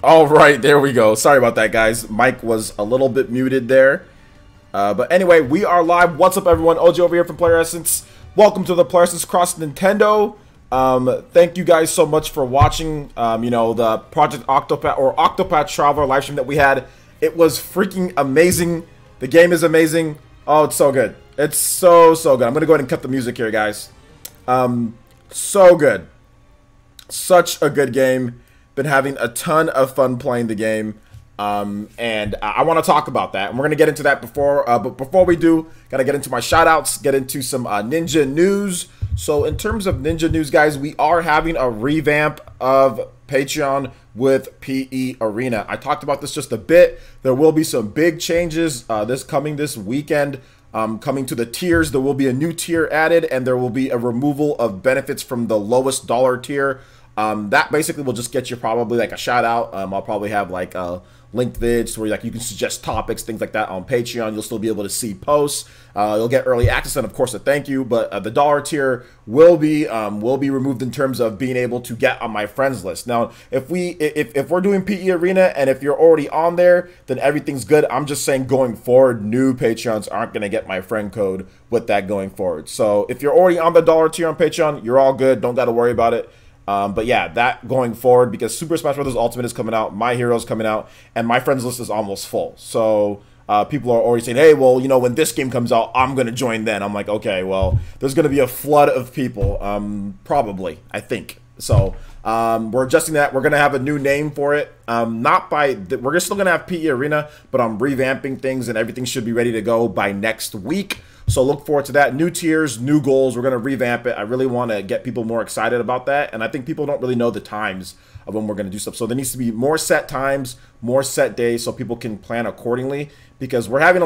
All right, there we go. Sorry about that, guys. Mike was a little bit muted there. But anyway, we are live. What's up, everyone? OG over here from Player Essence. Welcome to the Player Essence Cross Nintendo. Thank you guys so much for watching. The Project Octopath or Octopath Traveler livestream that we had. It was freaking amazing. The game is amazing. Oh, it's so good. It's so good. I'm gonna go ahead and cut the music here, guys. So good. Such a good game. Been having a ton of fun playing the game. And I want to talk about that, and we're gonna get into that but before we do, gotta get into my shoutouts, get into some Ninja news. So in terms of Ninja news, guys, we are having a revamp of Patreon with PE Arena. I talked about this just a bit. There will be some big changes this weekend. Coming to the tiers, there will be a new tier added, and there will be a removal of benefits from the lowest dollar tier. That basically will just get you probably like a shout out. I'll probably have like linked vids where like you can suggest topics, things like that on Patreon. You'll still be able to see posts. You'll get early access and of course a thank you. But the dollar tier will be removed in terms of being able to get on my friends list. Now, if we're doing PE Arena and if you're already on there, then everything's good. I'm just saying going forward, new Patreons aren't gonna get my friend code with that going forward. So if you're already on the dollar tier on Patreon, you're all good. Don't got to worry about it. But yeah, that going forward, because Super Smash Bros. Ultimate is coming out, My Hero's coming out, and my friends list is almost full. So people are already saying, hey, well, when this game comes out, I'm going to join then. I'm like, okay, well, there's going to be a flood of people, probably, I think. So we're adjusting that. We're going to have a new name for it. We're still going to have PE Arena, but I'm revamping things, and everything should be ready to go by next week. So look forward to that. New tiers, new goals. We're going to revamp it. I really want to get people more excited about that. And I think people don't really know the times of when we're going to do stuff. So there needs to be more set times, more set days so people can plan accordingly. Because we're having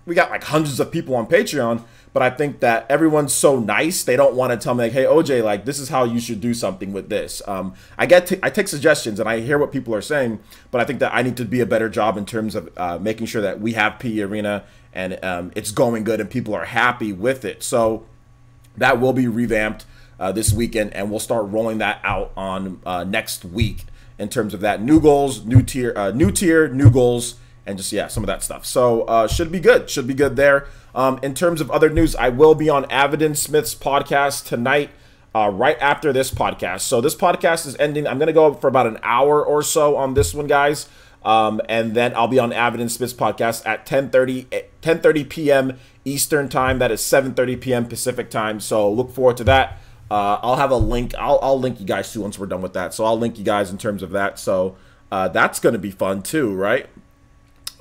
we got like hundreds of people on Patreon. But I think that everyone's so nice. They don't want to tell me like, hey, OJ, like this is how you should do something with this. I take suggestions and I hear what people are saying. But I think that I need to be a better job in terms of making sure that we have PE Arena and it's going good and people are happy with it. So that will be revamped this weekend, and we'll start rolling that out on next week in terms of that. New goals, new tier, new goals, and just, yeah, some of that stuff. So should be good. Should be good there. In terms of other news, I will be on Avidin Smith's podcast tonight, right after this podcast. So this podcast is ending. I'm going to go for about an hour or so on this one, guys. And then I'll be on Avidin Smith's podcast at 10:30 p.m. Eastern time. That is 7:30 p.m. Pacific time. So look forward to that. I'll have a link. I'll link you guys too once we're done with that. So I'll link you guys in terms of that. So that's going to be fun too, right?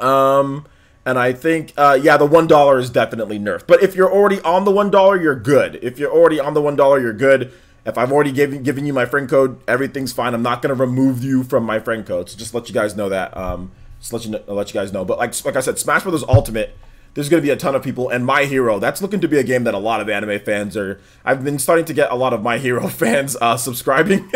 And I think, yeah, the $1 is definitely nerfed. But if you're already on the $1, you're good. If you're already on the $1, you're good. If I've already given you my friend code, everything's fine. I'm not going to remove you from my friend code. So just let you guys know that. Just let you guys know. But like I said, Smash Bros. Ultimate, there's going to be a ton of people. And My Hero, that's looking to be a game that a lot of anime fans are. I've been starting to get a lot of My Hero fans subscribing.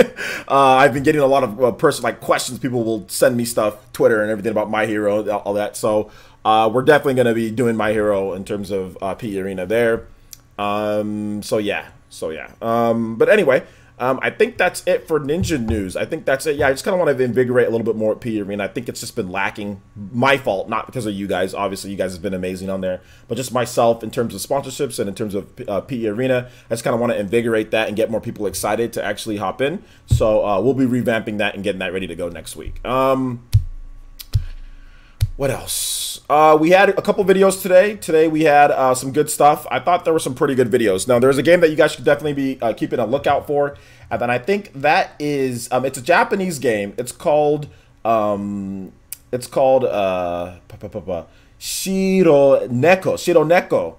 I've been getting a lot of questions. People will send me stuff, Twitter and everything about My Hero, all that. So we're definitely going to be doing My Hero in terms of PE Arena there. So yeah. But anyway, I think that's it for Ninja news. I think that's it. Yeah, I just kind of want to invigorate a little bit more at PE Arena. I think it's just been lacking. My fault, not because of you guys. Obviously, you guys have been amazing on there. But just myself in terms of sponsorships and in terms of PE Arena, I just kind of want to invigorate that and get more people excited to actually hop in. So we'll be revamping that and getting that ready to go next week. What else? We had a couple videos today. Today we had some good stuff. I thought there were some pretty good videos. Now, there's a game that you guys should definitely be keeping a lookout for. And then I think that is, it's a Japanese game. It's called Shiro Neko.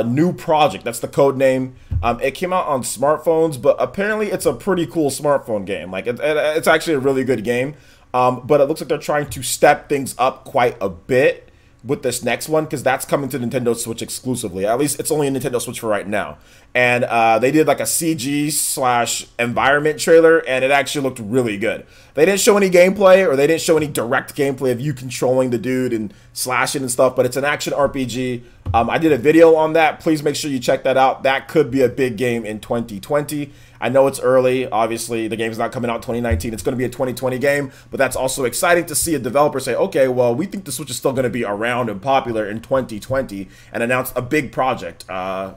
New project. That's the code name. It came out on smartphones, but apparently it's a pretty cool smartphone game. Like it's actually a really good game. But it looks like they're trying to step things up quite a bit with this next one, because that's coming to Nintendo Switch exclusively. At least it's only a Nintendo Switch for right now. And they did like a CG/environment trailer, and it actually looked really good. They didn't show any gameplay, or they didn't show any direct gameplay of you controlling the dude and slashing and stuff, but it's an action RPG. I did a video on that. Please make sure you check that out. That could be a big game in 2020. I know it's early. Obviously, the game's not coming out in 2019. It's going to be a 2020 game, but that's also exciting to see a developer say, okay, well, we think the Switch is still going to be around and popular in 2020 and announce a big project.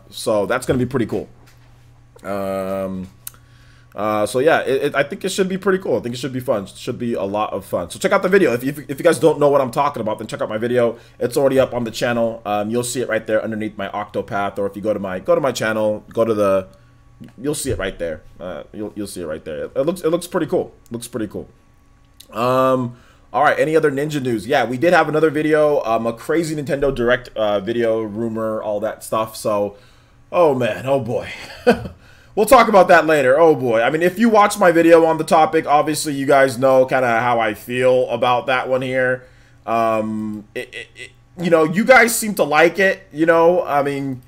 So that's going to be pretty cool. So yeah, I think it should be pretty cool. I think it should be fun. It should be a lot of fun. So check out the video. If you guys don't know what I'm talking about, then check out my video. It's already up on the channel. You'll see it right there underneath my Octopath, or if you go to my channel, you'll see it right there. You'll see it right there. It looks pretty cool. Looks pretty cool. All right, any other Ninja news? Yeah, we did have another video, a crazy Nintendo Direct video, rumor, all that stuff. So, oh man, oh boy. We'll talk about that later. Oh boy. I mean, if you watch my video on the topic, obviously you guys know kind of how I feel about that one here. You know, you guys seem to like it, you know, I mean,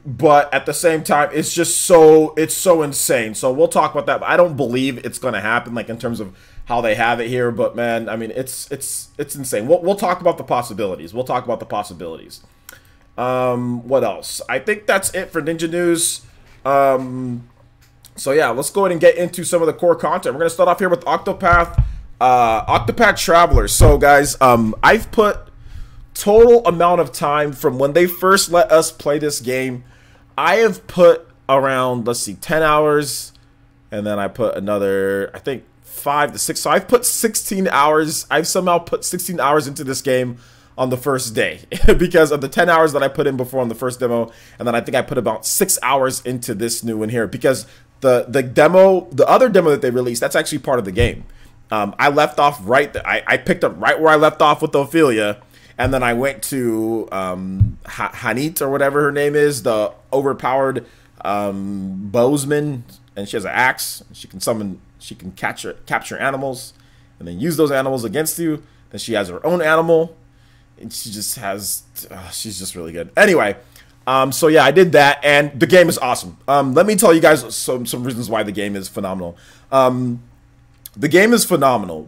but at the same time, it's just so insane. So we'll talk about that. But I don't believe it's going to happen, like in terms of how they have it here. But man, I mean, it's insane. We'll talk about the possibilities. We'll talk about the possibilities. What else? I think that's it for Ninja News. So yeah, let's go ahead and get into some of the core content. We're going to start off here with Octopath, Octopath Traveler. So guys, I've put total amount of time from when they first let us play this game. I have put around, let's see, 10 hours, and then I put another, I think 5 to 6. So I've put 16 hours. I've somehow put 16 hours into this game on the first day because of the 10 hours that I put in before on the first demo, and then I think I put about 6 hours into this new one here because the other demo that they released, that's actually part of the game. I left off right there. I picked up right where I left off with Ophelia, and then I went to Hanit or whatever her name is, the overpowered bowsman, and she has an axe. She can capture animals, and then use those animals against you. Then she has her own animal. And she just has, she's just really good. Anyway, so yeah, I did that, and the game is awesome. Let me tell you guys some reasons why the game is phenomenal. The game is phenomenal.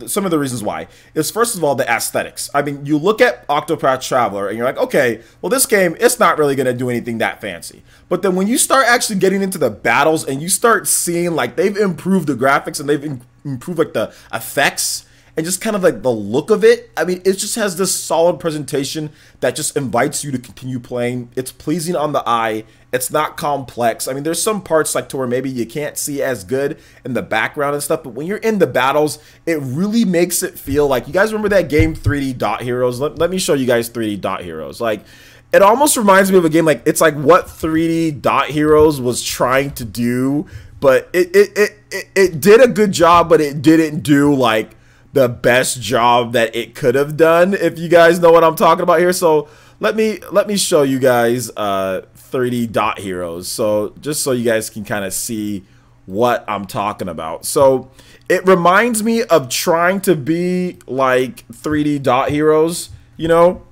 Some of the reasons why is, first of all, the aesthetics. I mean, you look at Octopath Traveler, and you're like, okay, well, this game, it's not really going to do anything that fancy. But then when you start actually getting into the battles, and you start seeing, like, they've improved the graphics, and they've improved, like, the effects, and just kind of like the look of it. I mean, it just has this solid presentation that just invites you to continue playing. It's pleasing on the eye. It's not complex. I mean, there's some parts like to where maybe you can't see as good in the background and stuff, but when you're in the battles, it really makes it feel like, you guys remember that game 3D Dot Heroes? Let me show you guys 3D Dot Heroes. Like, it almost reminds me of a game like, it's like what 3D Dot Heroes was trying to do, but it did a good job, but it didn't do like the best job that it could have done, if you guys know what I'm talking about here. So let me show you guys 3D Dot Heroes, so just so you guys can kind of see what I'm talking about. So it reminds me of trying to be like 3D Dot Heroes, you know.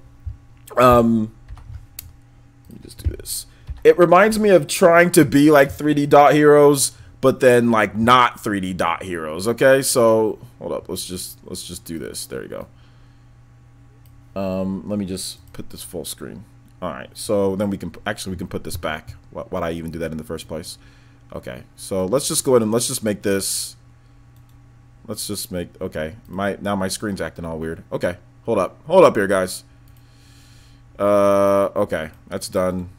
Let me just do this. It reminds me of trying to be like 3D Dot Heroes, but then like not 3D Dot Heroes. Okay, so hold up, let's just do this. There you go. Let me just put this full screen. All right, so then we can put this back. Why'd I even do that in the first place? Okay, so let's just go ahead and let's just make this. Let's just make, okay, now my screen's acting all weird. Okay, hold up here, guys. Okay, that's done.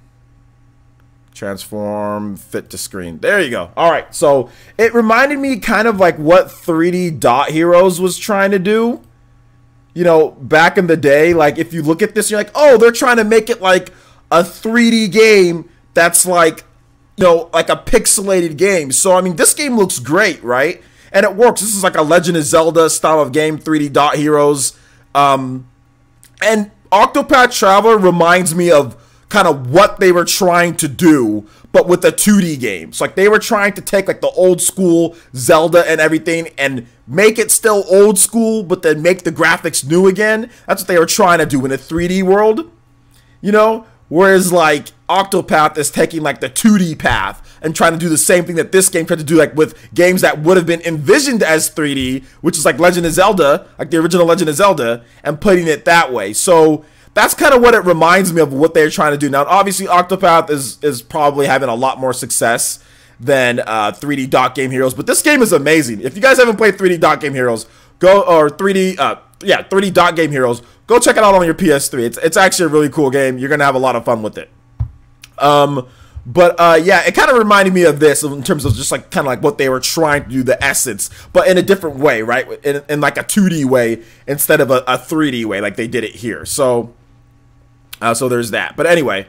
Transform, fit to screen. There you go. All right, so it reminded me kind of like what 3D Dot Heroes was trying to do, you know, back in the day. Like, if you look at this, you're like, oh, they're trying to make it like a 3D game that's like, you know, like a pixelated game. So, I mean, this game looks great, right? And it works. This is like a Legend of Zelda style of game, 3D Dot Heroes. And Octopath Traveler reminds me of kind of what they were trying to do, but with the 2D games. Like, they were trying to take like the old school Zelda and everything and make it still old school, but then make the graphics new again. That's what they were trying to do in a 3D world, you know? Whereas like Octopath is taking like the 2D path and trying to do the same thing that this game tried to do, like with games that would have been envisioned as 3D, which is like Legend of Zelda, like the original Legend of Zelda, and putting it that way. So that's kind of what it reminds me of what they're trying to do. Now, obviously, Octopath is probably having a lot more success than 3D Dot Game Heroes, but this game is amazing. If you guys haven't played 3D Dot Game Heroes, or 3D Dot Game Heroes, go check it out on your PS3. It's actually a really cool game. You're gonna have a lot of fun with it. Yeah, it kind of reminded me of this in terms of just like kind of like what they were trying to do, the essence, but in a different way, right? In like a 2D way instead of a 3D way, like they did it here. So there's that. But anyway,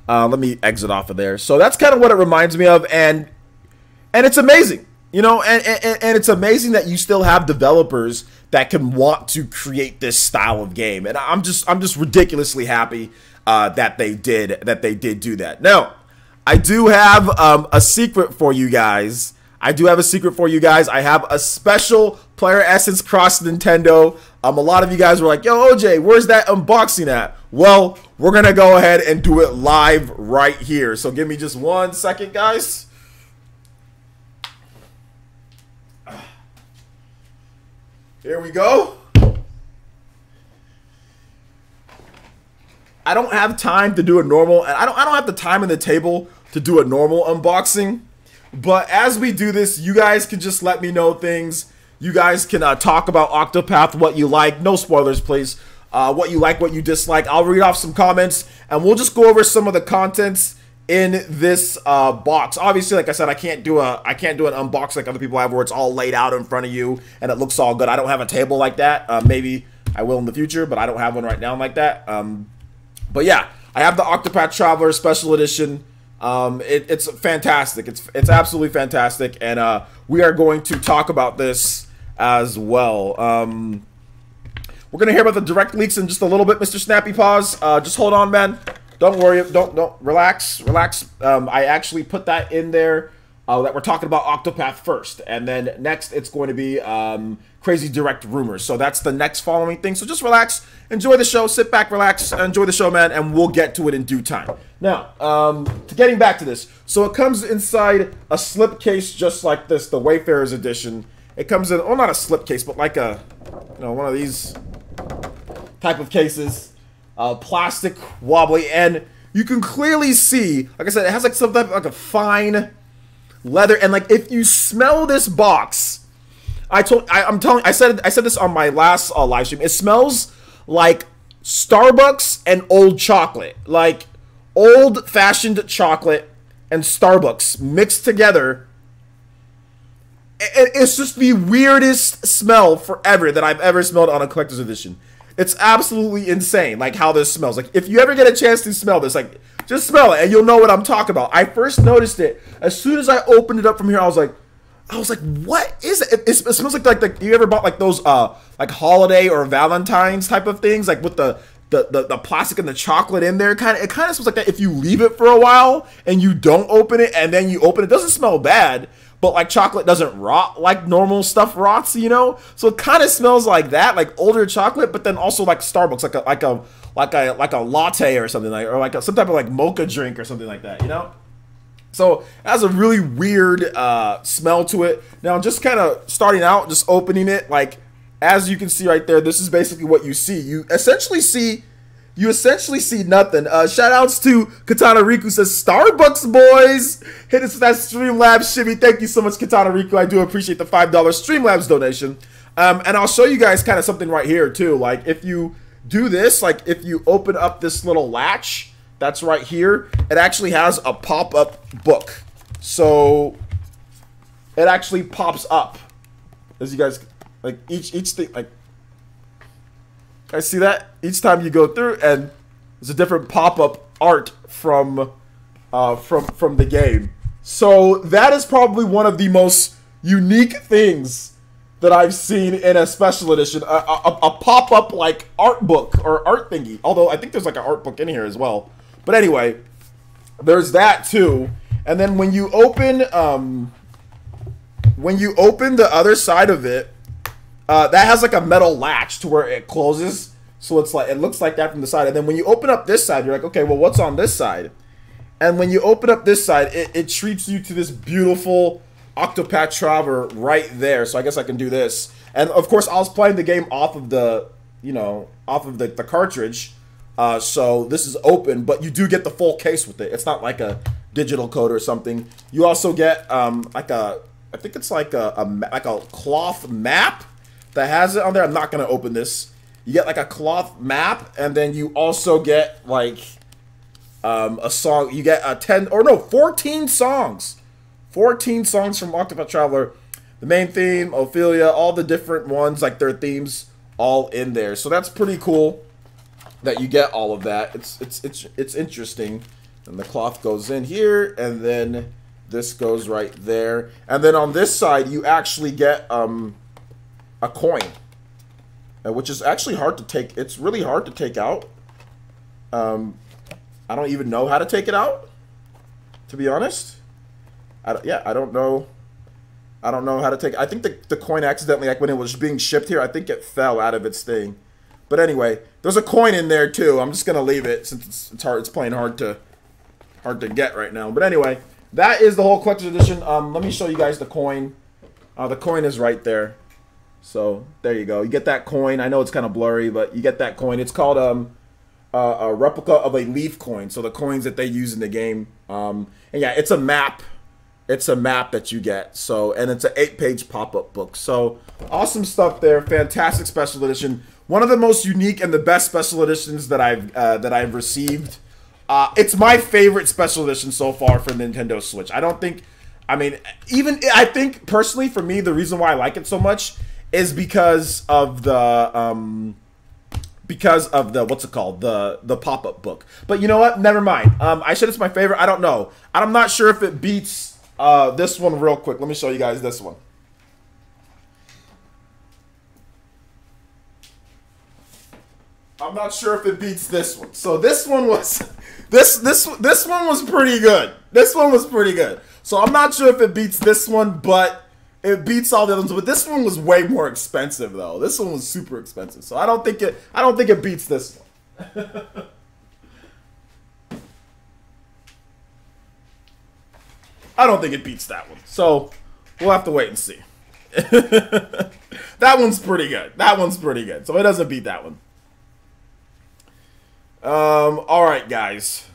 let me exit off of there. So that's kind of what it reminds me of, and it's amazing, you know, and it's amazing that you still have developers that can want to create this style of game, and I'm just ridiculously happy that they did do that. Now, I do have a secret for you guys. I have a special Player Essence Cross Nintendo. A lot of you guys were like, yo, OJ, where's that unboxing at? Well, we're going to go ahead and do it live right here. So give me just 1 second, guys. Here we go. I don't have time to do a normal, and I don't have the time in the table to do a normal unboxing. But as we do this, you guys can just let me know things. You guys can talk about Octopath, what you like. No spoilers, please. What you like, what you dislike. I'll read off some comments, and we'll just go over some of the contents in this box. Obviously, like I said, I can't do an unbox like other people have, where it's all laid out in front of you and it looks all good. I don't have a table like that. Maybe I will in the future, but I don't have one right now like that. But yeah, I have the Octopath Traveler Special Edition. It's fantastic. It's absolutely fantastic, and we are going to talk about this as well. We're gonna hear about the direct leaks in just a little bit, Mr. Snappy Paws. Just hold on, man. Don't worry. Don't relax. I actually put that in there that we're talking about Octopath first, and then next it's going to be crazy direct rumors. So that's the next following thing. So just relax, enjoy the show, sit back, relax, enjoy the show, man, and we'll get to it in due time. Now, getting back to this, so it comes inside a slipcase just like this, the Wayfarer's edition. It comes in, well, not a slipcase, but like a, one of these type of cases, plastic, wobbly, and you can clearly see, like I said, it has like some type of like a fine leather, and like if you smell this box, I said this on my last live stream. It smells like Starbucks and old chocolate, like old-fashioned chocolate and Starbucks mixed together. It's just the weirdest smell forever that I've ever smelled on a collector's edition. It's absolutely insane, like how this smells. Like if you ever get a chance to smell this, like just smell it and you'll know what I'm talking about. I first noticed it as soon as I opened it up from here. I was like, what is it? It smells like you ever bought like those like holiday or Valentine's type of things, like with the plastic and the chocolate in there. It kind of smells like that if you leave it for a while and you don't open it and then you open it. It doesn't smell bad, but like chocolate doesn't rot like normal stuff rots, you know? So it kind of smells like that, like older chocolate, but then also like Starbucks, like a latte or something, like, or like some type of like mocha drink or something like that, you know? So it has a really weird smell to it. Now, just kind of starting out, just opening it, like as you can see right there, this is basically what you see. You essentially see nothing. Shout outs to Katana Riku, says Starbucks boys. Hit us with that Streamlabs shimmy. Thank you so much, Katana Riku. I do appreciate the $5 Streamlabs donation. And I'll show you guys kind of something right here too. Like if you do this, like if you open up this little latch that's right here, it actually has a pop-up book. So it actually pops up, as you guys like each thing, like I see that each time you go through, and there's a different pop-up art from the game. So that is probably one of the most unique things that I've seen in a special edition, a pop-up like art book or art thingy. Although I think there's like an art book in here as well. But anyway, there's that too. And then when you open the other side of it, that has like a metal latch to where it closes. So it's like, it looks like that from the side. And then when you open up this side, you're like, okay, well, what's on this side? And when you open up this side, it treats you to this beautiful Octopath Traveler right there. So I guess I can do this. And of course, I was playing the game off of the, the cartridge. So this is open, but you do get the full case with it. It's not like a digital code or something. You also get like a, I think it's like a cloth map that has it on there. I'm not gonna open this. You get like a cloth map, and then you also get like a song. You get 14 songs. 14 songs from Octopath Traveler. The main theme, Ophelia, all the different ones, like their themes, all in there. So that's pretty cool that you get all of that. It's interesting. And the cloth goes in here, and then this goes right there. And then on this side, you actually get a coin, which is actually hard to take. It's really hard to take out. I don't even know how to take it out, to be honest. I don't know. I don't know how to take it. I think the coin accidentally, like when it was being shipped here, I think it fell out of its thing. But anyway, there's a coin in there too. I'm just gonna leave it since it's hard. It's playing hard to get right now. But anyway, that is the whole collector's edition. Let me show you guys the coin. The coin is right there. So there you go. You get that coin. I know it's kind of blurry, but you get that coin. It's called a replica of a leaf coin. So the coins that they use in the game. And yeah, it's a map. It's a map that you get. So, and it's an 8-page pop-up book. So awesome stuff there. Fantastic special edition. One of the most unique and the best special editions that I've received. It's my favorite special edition so far for Nintendo Switch. I don't think, I mean, I think personally for me, the reason why I like it so much is because of the what's it called, the pop-up book. But you know what? Never mind. I said it's my favorite. I don't know. I'm not sure if it beats this one real quick. Let me show you guys this one. I'm not sure if it beats this one. So this one was this one was pretty good. This one was pretty good. So I'm not sure if it beats this one, but it beats all the other ones. But this one was way more expensive though. This one was super expensive. So I don't think it beats this one. I don't think it beats that one. So we'll have to wait and see. That one's pretty good. That one's pretty good. So it doesn't beat that one. All right, guys.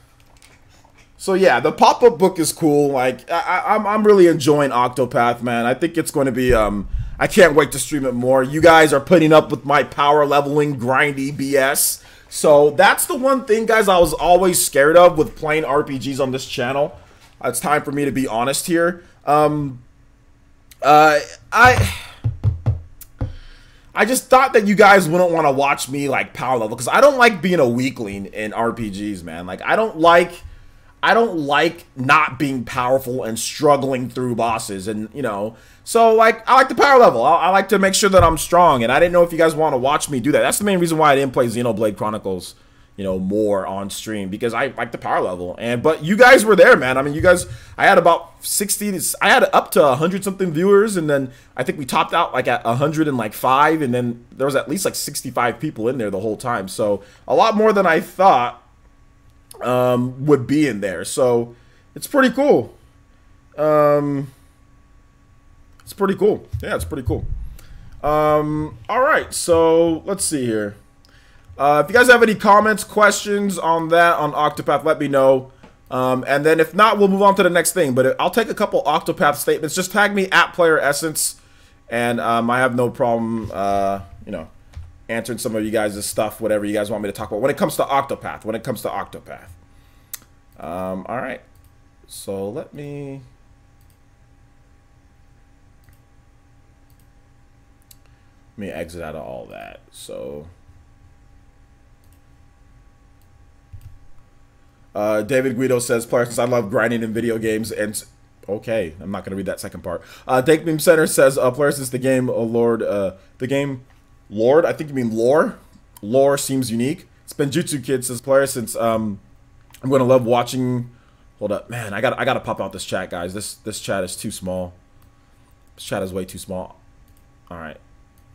So yeah, the pop-up book is cool. Like I'm really enjoying Octopath, man. I think it's going to be I can't wait to stream it more. You guys are putting up with my power leveling grindy BS. So that's the one thing, guys, I was always scared of with playing RPGs on this channel. It's time for me to be honest here. I just thought that you guys wouldn't want to watch me like power level, because I don't like being a weakling in RPGs, man. Like I don't like not being powerful and struggling through bosses, and you know. So like I like the power level. I like to make sure that I'm strong, and I didn't know if you guys want to watch me do that. That's the main reason why I didn't play Xenoblade Chronicles, you know, more on stream, because I like the power level. But you guys were there, man. I mean, you guys, I had about 60, I had up to 100 something viewers, and then I think we topped out like at 105, and then there was at least like 65 people in there the whole time. So a lot more than I thought would be in there. So it's pretty cool. It's pretty cool. Yeah, it's pretty cool. All right, so let's see here. If you guys have any comments, questions on that, on Octopath, let me know. And then if not, we'll move on to the next thing. But I'll take a couple Octopath statements. Just tag me at Player Essence, and I have no problem, you know, answering some of you guys' stuff, whatever you guys want me to talk about when it comes to Octopath. When it comes to Octopath. All right. So let me exit out of all that. So. David Guido says, Player Essence, I love grinding in video games. And okay, I'm not gonna read that second part. Dake Beam Center says, Player Essence, the game Lord, the game Lord. I think you mean lore. Lore seems unique. Spenjutsu Kid says, Player Essence, I'm gonna love watching. Hold up, man. I gotta pop out this chat, guys. This chat is too small. This chat is way too small. All right.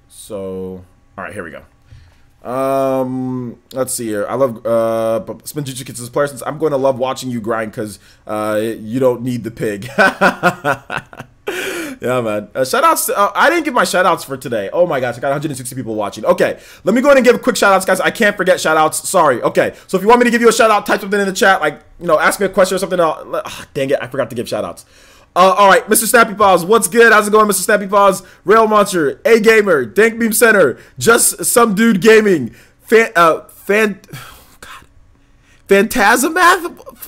So, all right, here we go. Let's see here. I love Spenjutsu Kids as Player Essence. I'm going to love watching you grind because you don't need the pig. Yeah, man. Shout outs. I didn't give my shout outs for today. Oh my gosh, I got 160 people watching. Okay, let me go ahead and give quick shout outs, guys. I can't forget shout outs. Sorry. Okay, so if you want me to give you a shout out, type something in the chat, like, you know, ask me a question or something. Dang it, I forgot to give shout outs. All right, Mr. Snappy Paws, what's good? How's it going, Mr. Snappy Paws? Rail Monster, A Gamer, Dank Beam Center, Just Some Dude Gaming, Phantasmath?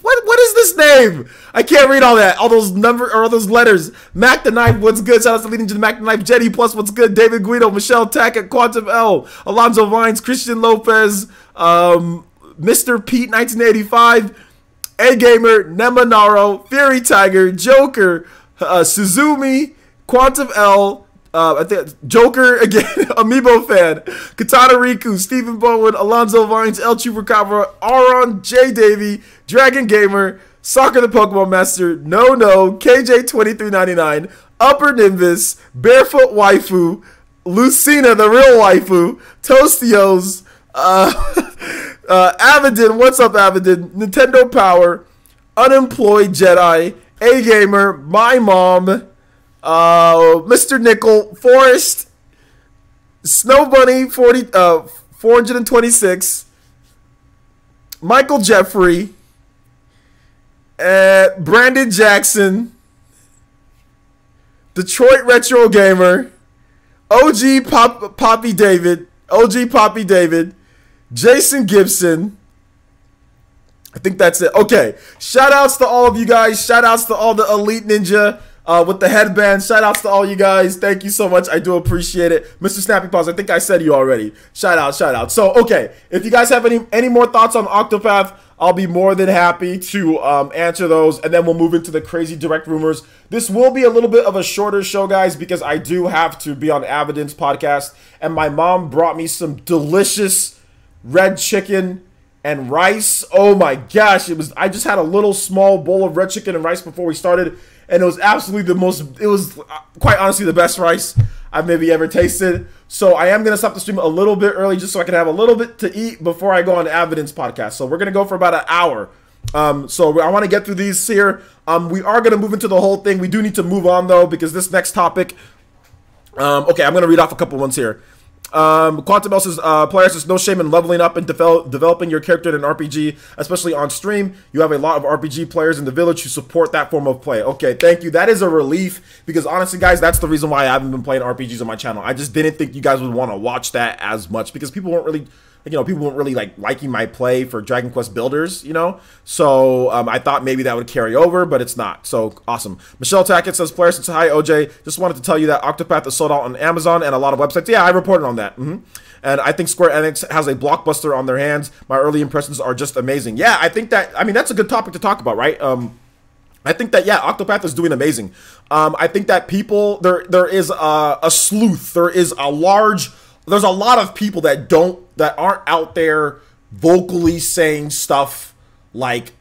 What is this name? I can't read all that. All those all those letters. Mac the Knife, what's good? Shout out to leading to the Mac the Knife. Jetty Plus, what's good? David Guido, Michelle Tackett, Quantum L, Alonzo Vines, Christian Lopez, Mr. Pete 1985, A Gamer, Nemanaro, Fury Tiger, Joker, Suzumi, Quantum L, I think Joker again, Amiibo Fan, Katana Riku, Stephen Bowen, Alonzo Vines, El Chupacabra, Aaron, J Davy, Dragon Gamer, Soccer the Pokemon Master, No, KJ2399, Upper Nimbus, Barefoot Waifu, Lucina the Real Waifu, Toastios, Avidin, what's up Avidin, Nintendo Power, Unemployed Jedi, A Gamer, My Mom, Mr. Nickel, Forrest, Snow Bunny 426, Michael Jeffrey, Brandon Jackson, Detroit Retro Gamer, OG Poppy David, Jason Gibson. I think that's it. Okay, shout outs to all of you guys. Shout outs to all the Elite Ninja with the headband. Shout outs to all you guys. Thank you so much. I do appreciate it. Mr. Snappy Paws, I think I said you already. Shout out, shout out. So, okay, if you guys have any more thoughts on Octopath, I'll be more than happy to answer those, and then we'll move into the crazy direct rumors. This will be a little bit of a shorter show, guys, because I do have to be on Avidin's podcast, and my mom brought me some delicious red chicken and rice. Oh my gosh, I just had a little small bowl of red chicken and rice before we started, and it was absolutely it was quite honestly the best rice I've maybe ever tasted. So I am going to stop the stream a little bit early just so I can have a little bit to eat before I go on Avidin's podcast. So we're going to go for about an hour. So I want to get through these here. We are going to move into the whole thing. We do need to move on though, because this next topic, okay, I'm going to read off a couple ones here. Quantum L says, players, there's no shame in leveling up and developing your character in an RPG, especially on stream. You have a lot of RPG players in the village who support that form of play. Okay, thank you. That is a relief, because honestly, guys, that's the reason why I haven't been playing RPGs on my channel. I just didn't think you guys would want to watch that as much, because people weren't really... people weren't really liking my play for Dragon Quest Builders, So I thought maybe that would carry over, but it's not. So awesome. Michelle Tackett says, players, says, hi, OJ. Just wanted to tell you that Octopath is sold out on Amazon and a lot of websites. Yeah, I reported on that. And I think Square Enix has a blockbuster on their hands. My early impressions are just amazing. Yeah, I think that, that's a good topic to talk about, right? I think that, yeah, Octopath is doing amazing. I think that people, there is a sleuth. There's a lot of people that aren't out there vocally saying stuff like,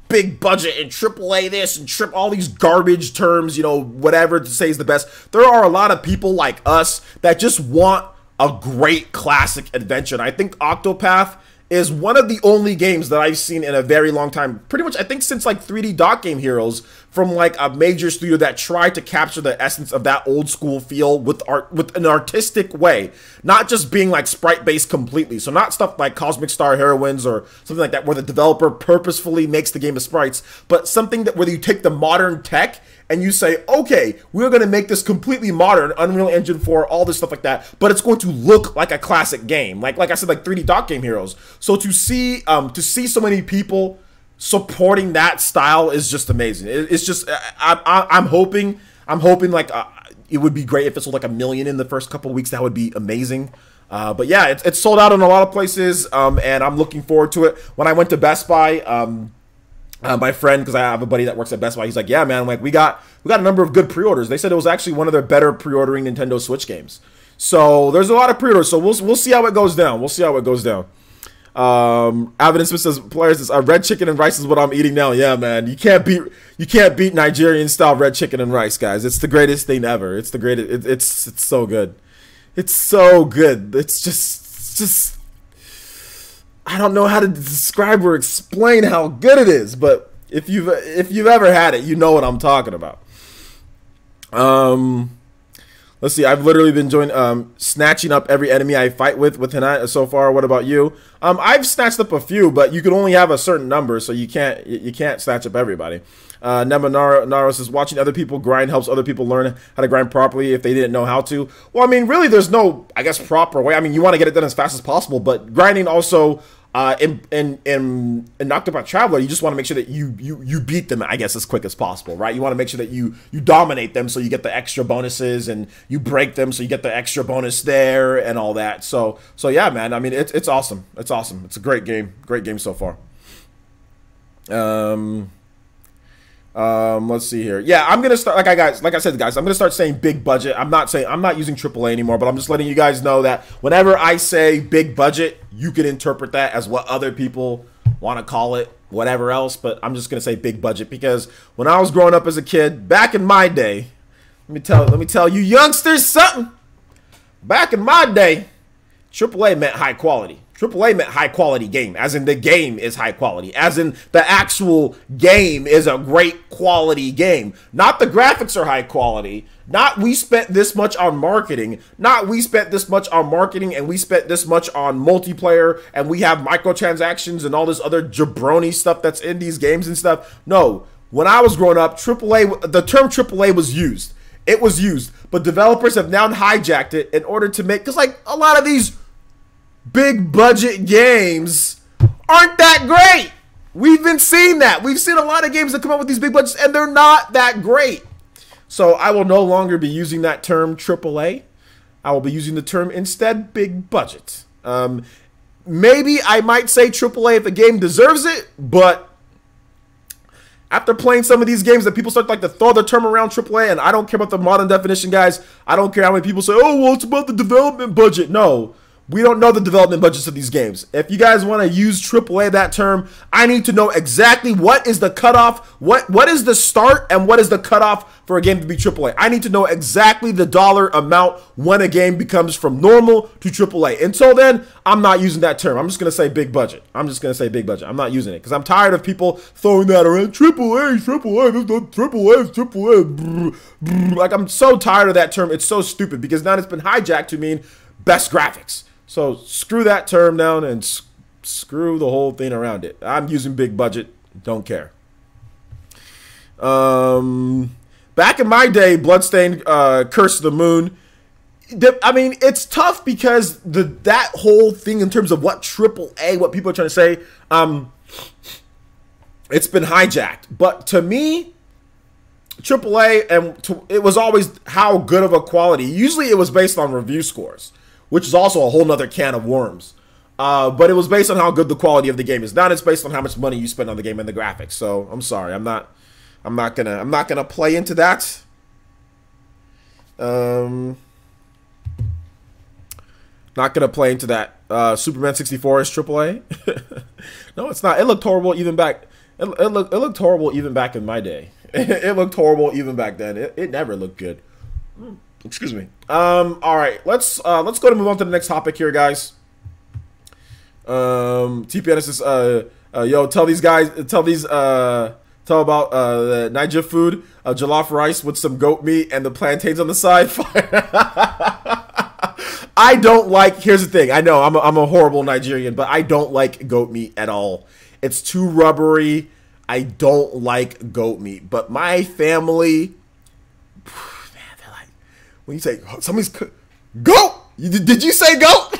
big budget and AAA this and all these garbage terms, whatever to say is the best. There are a lot of people like us that just want a great classic adventure. And I think Octopath is one of the only games that I've seen in a very long time. Pretty much, I think since 3D Dot Game Heroes, from a major studio that tried to capture the essence of that old school feel with an artistic way, not just being sprite based completely. So not stuff like Cosmic Star Heroines or something like that, where the developer purposefully makes the game of sprites, but something where you take the modern tech and you say, okay, we're going to make this completely modern, Unreal Engine 4, all this stuff like that, but it's going to look like a classic game. Like I said, 3D Dot Game Heroes. So to see so many people supporting that style is just amazing. It's just, I'm hoping it would be great if it sold 1 million in the first couple of weeks. That would be amazing. But yeah, it's sold out in a lot of places, and I'm looking forward to it. When I went to Best Buy, my friend, because I have a buddy that works at Best Buy, he's like, yeah, man, we got a number of good pre-orders. They said it was actually one of their better pre-ordering Nintendo Switch games. So there's a lot of pre-orders. So we'll see how it goes down. Avidin Smith says, players, red chicken and rice is what I'm eating now. Yeah, man, you can't beat Nigerian style red chicken and rice, guys. It's the greatest thing ever. It's the greatest. It's so good. It's so good. It's just. I don't know how to describe or explain how good it is, but if you've ever had it, you know what I'm talking about. Um, let's see. I've literally been snatching up every enemy I fight with Hina so far. What about you? I've snatched up a few, but you can only have a certain number, so you can't snatch up everybody. Naro says, watching other people grind helps other people learn how to grind properly if they didn't know how to. Well, I mean, really, there's no, I guess, proper way. I mean, you want to get it done as fast as possible, but grinding also, in Octopath Traveler, you just want to make sure that you beat them, I guess, as quick as possible, right? You want to make sure that you dominate them so you get the extra bonuses, and you break them so you get the extra bonus there and all that. So yeah, man. I mean, it's awesome. It's awesome. It's a great game so far. Let's see here. Yeah, I'm gonna start, like I said, guys, I'm gonna start saying big budget. I'm not using AAA anymore, but I'm just letting you guys know that whenever I say big budget, you can interpret that as what other people want to call it, whatever else. But I'm just gonna say big budget because when I was growing up as a kid, back in my day, let me tell you youngsters something. Back in my day, AAA meant high quality. AAA meant high quality game, as in the game is high quality, as in the actual game is a great quality game. Not the graphics are high quality, not we spent this much on marketing, not we spent this much on marketing and we spent this much on multiplayer and we have microtransactions and all this other jabroni stuff that's in these games and stuff. No, when I was growing up, AAA, the term AAA was used. It was used, but developers have now hijacked it in order to make, because like a lot of these big budget games aren't that great. We've been seeing that. We've seen a lot of games that come out with these big budgets and they're not that great. So I will no longer be using that term AAA. I will be using the term instead big budget. Maybe I might say AAA if a game deserves it, but after playing some of these games that people start like to throw the term around AAA, and I don't care about the modern definition, guys. I don't care how many people say, oh, well, it's about the development budget. No. We don't know the development budgets of these games. If you guys want to use AAA, that term, I need to know exactly what is the cutoff, what is the start, and what is the cutoff for a game to be AAA. I need to know exactly the dollar amount when a game becomes from normal to AAA. Until then, I'm not using that term. I'm just going to say big budget. I'm just going to say big budget. I'm not using it because I'm tired of people throwing that around. AAA, AAA, this is not AAA, it's AAA. Like, I'm so tired of that term. It's so stupid because now it's been hijacked to mean best graphics. So screw that term down and screw the whole thing around it. I'm using big budget. Don't care. Back in my day, Bloodstained, Curse of the Moon. I mean, it's tough because that whole thing in terms of what AAA, what people are trying to say, it's been hijacked. But to me, AAA, it was always how good of a quality. Usually it was based on review scores, which is also a whole nother can of worms. But it was based on how good the quality of the game is. Now it's based on how much money you spend on the game and the graphics. So I'm sorry, I'm not gonna play into that. Not gonna play into that. Superman 64 is AAA. No, it's not. It looked horrible even back. It looked horrible even back in my day. It looked horrible even back then. It never looked good. Excuse me. All right, let's go and move on to the next topic here, guys. TPN says, yo, tell about the Niger food, jollof rice with some goat meat and the plantains on the side. I don't like. Here's the thing. I know I'm a horrible Nigerian, but I don't like goat meat at all. It's too rubbery. I don't like goat meat. But my family. When you say somebody's goat, did you say goat?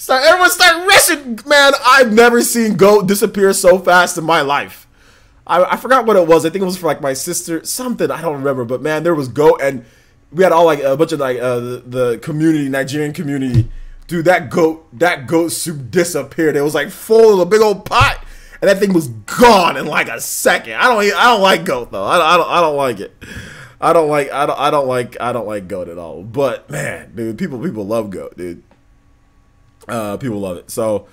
Everyone start rushing, man. I've never seen goat disappear so fast in my life. I forgot what it was. I think it was for like my sister, something I don't remember. But man, there was goat, and we had all like a bunch of like the community, Nigerian community. Dude, that goat soup disappeared. It was like full of a big old pot, and that thing was gone in like a second. I don't like goat though. I don't like it. I don't like goat at all. But man, dude, people love goat, dude. People love it. So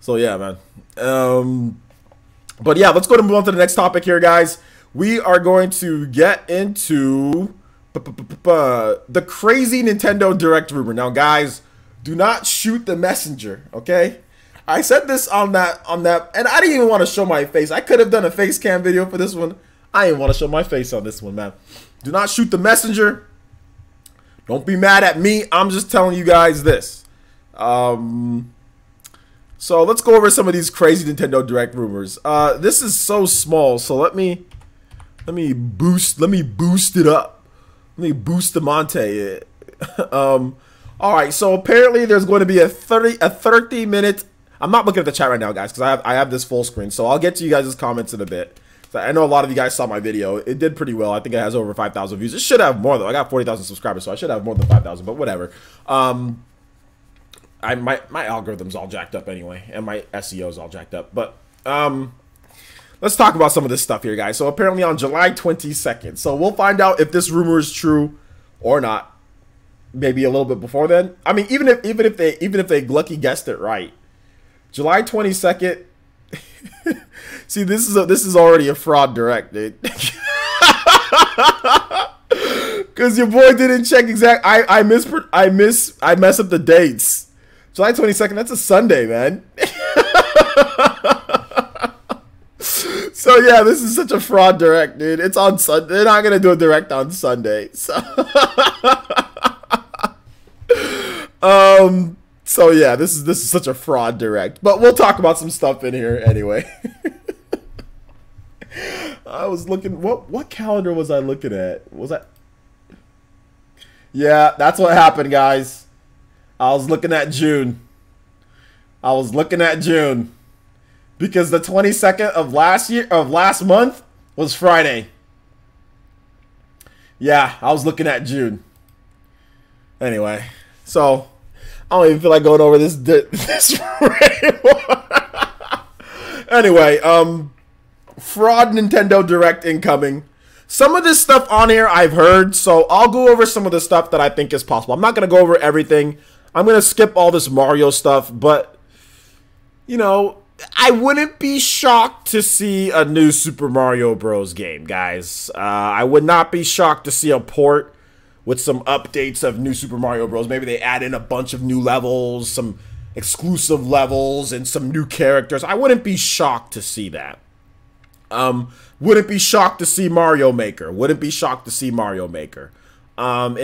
yeah, man. But yeah, let's go and move on to the next topic here, guys. We are going to get into the crazy Nintendo Direct rumor. Now, guys, do not shoot the messenger, okay? I said this on that, and I didn't even want to show my face. I could have done a face cam video for this one. I didn't want to show my face on this one, man. Do not shoot the messenger. Don't be mad at me. I'm just telling you guys this. So let's go over some of these crazy Nintendo Direct rumors. This is so small, so let me boost it up. Let me boost the Monte. All right, so apparently there's going to be a 30 minute. I'm not looking at the chat right now, guys, because I have this full screen. So I'll get to you guys' comments in a bit. So I know a lot of you guys saw my video. It did pretty well. I think it has over 5,000 views. It should have more though. I got 40,000 subscribers, so I should have more than 5,000. But whatever. My algorithm's all jacked up anyway, and my SEO's all jacked up. But let's talk about some of this stuff here, guys. So apparently on July 22nd. So we'll find out if this rumor is true or not. Maybe a little bit before then. I mean, even if they lucky guessed it right, July 22nd. See, this is already a fraud direct, dude. Because your boy didn't check exact. I mess up the dates. July 22nd. That's a Sunday, man. So yeah, this is such a fraud direct, dude. It's on Sunday. They're not gonna do a direct on Sunday. So. So yeah, this is such a fraud direct, but we'll talk about some stuff in here anyway. I was looking, what calendar was I looking at? Was that? Yeah, that's what happened, guys. I was looking at June. Because the 22nd of last month was Friday. Yeah, I was looking at June. Anyway, so I don't even feel like going over this anymore. Anyway, fraud Nintendo Direct incoming. Some of this stuff on here I've heard, so I'll go over some of the stuff that I think is possible. I'm not going to go over everything. I'm going to skip all this Mario stuff, but, you know, I wouldn't be shocked to see a new Super Mario Bros. Game, guys. I would not be shocked to see a port with some updates of new Super Mario Bros. Maybe they add in a bunch of new levels, some exclusive levels, and some new characters. I wouldn't be shocked to see that. Wouldn't be shocked to see Mario Maker. In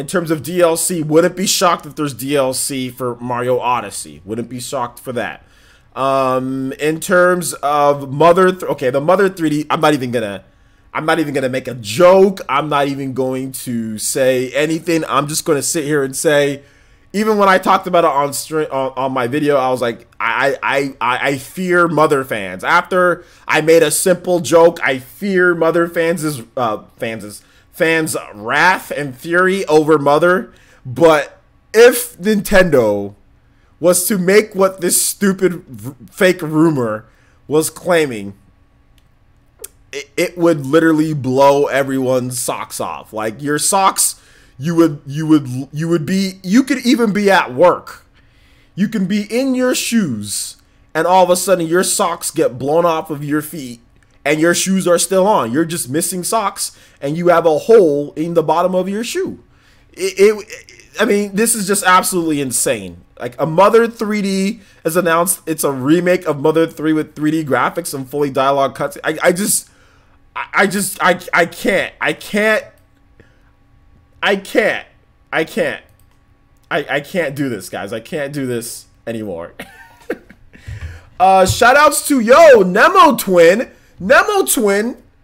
terms of DLC, wouldn't be shocked if there's DLC for Mario Odyssey. Wouldn't be shocked for that. In terms of the Mother 3D, I'm not even gonna make a joke. I'm not even going to say anything. I'm just going to sit here and say, even when I talked about it on my video, I was like, I fear Mother fans. After I made a simple joke, I fear Mother fans' wrath and fury over Mother. But if Nintendo was to make what this stupid fake rumor was claiming, it would literally blow everyone's socks off. Like your socks, you could even be at work. You can be in your shoes and all of a sudden your socks get blown off of your feet and your shoes are still on. You're just missing socks and you have a hole in the bottom of your shoe. I mean, this is just absolutely insane. Like a Mother 3D is announced. It's a remake of Mother 3 with 3D graphics and fully dialogue cuts. I can't do this, guys. I can't do this anymore. Shout outs to Nemo Twin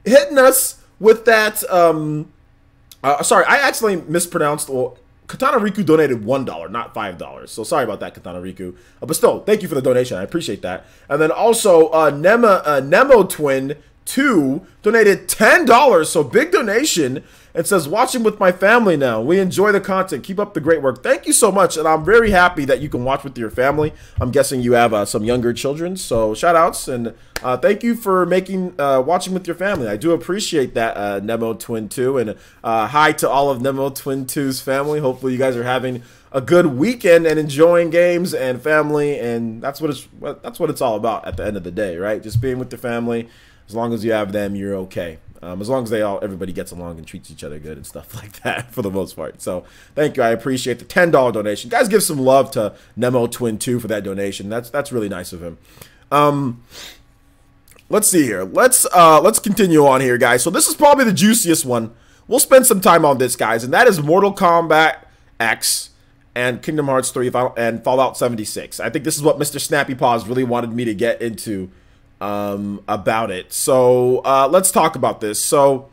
hitting us with that. Sorry, I actually mispronounced. Well, Katana Riku donated $1, not $5. So sorry about that, Katana Riku. But still, thank you for the donation. I appreciate that. And then also Nemo Twin 2 donated $10, so big donation. It says, watching with my family now. We enjoy the content. Keep up the great work. Thank you so much, and I'm very happy that you can watch with your family. I'm guessing you have some younger children, so shout outs, and thank you for making watching with your family. I do appreciate that, Nemo Twin 2, and hi to all of Nemo Twin 2's family. Hopefully you guys are having a good weekend and enjoying games and family, and that's what it's all about at the end of the day, right? Just being with your family. As long as you have them, you're okay. As long as everybody gets along and treats each other good and stuff like that for the most part. So thank you. I appreciate the $10 donation. Guys, give some love to Nemo Twin 2 for that donation. That's really nice of him. Let's see here. Let's continue on here, guys. So this is probably the juiciest one. we'll spend some time on this, guys, and that is Mortal Kombat X and Kingdom Hearts 3 and Fallout 76. I think this is what Mr. Snappy Paws really wanted me to get into about it. So let's talk about this. So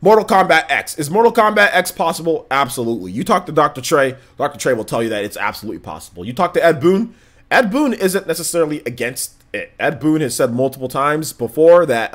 Mortal Kombat X. Is Mortal Kombat X possible? Absolutely. You talk to Dr. Trey. Dr. Trey will tell you that it's absolutely possible. You talk to Ed Boon. Ed Boon isn't necessarily against it. Ed Boon has said multiple times before that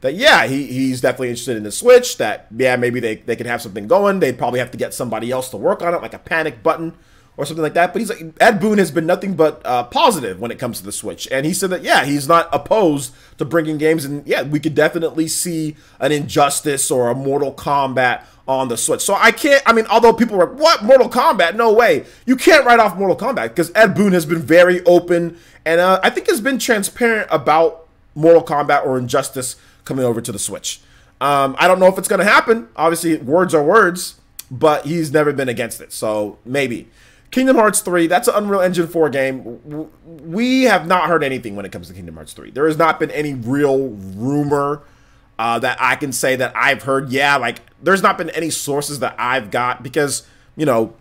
yeah, he's definitely interested in the Switch, that yeah, maybe they could have something going. They'd probably have to get somebody else to work on it, like a panic button or something like that. But he's like, Ed Boon has been nothing but positive when it comes to the Switch. And he said that, yeah, he's not opposed to bringing games. And yeah, we could definitely see an Injustice or a Mortal Kombat on the Switch. So I mean, although people are like, what, Mortal Kombat? No way. You can't write off Mortal Kombat because Ed Boon has been very open and I think has been transparent about Mortal Kombat or Injustice coming over to the Switch. I don't know if it's going to happen. Obviously, words are words, but he's never been against it. So maybe. Kingdom Hearts 3, that's an Unreal Engine 4 game. We have not heard anything when it comes to Kingdom Hearts 3. There has not been any real rumor that I can say that I've heard. Yeah, like, there's not been any sources that I've got because, you know,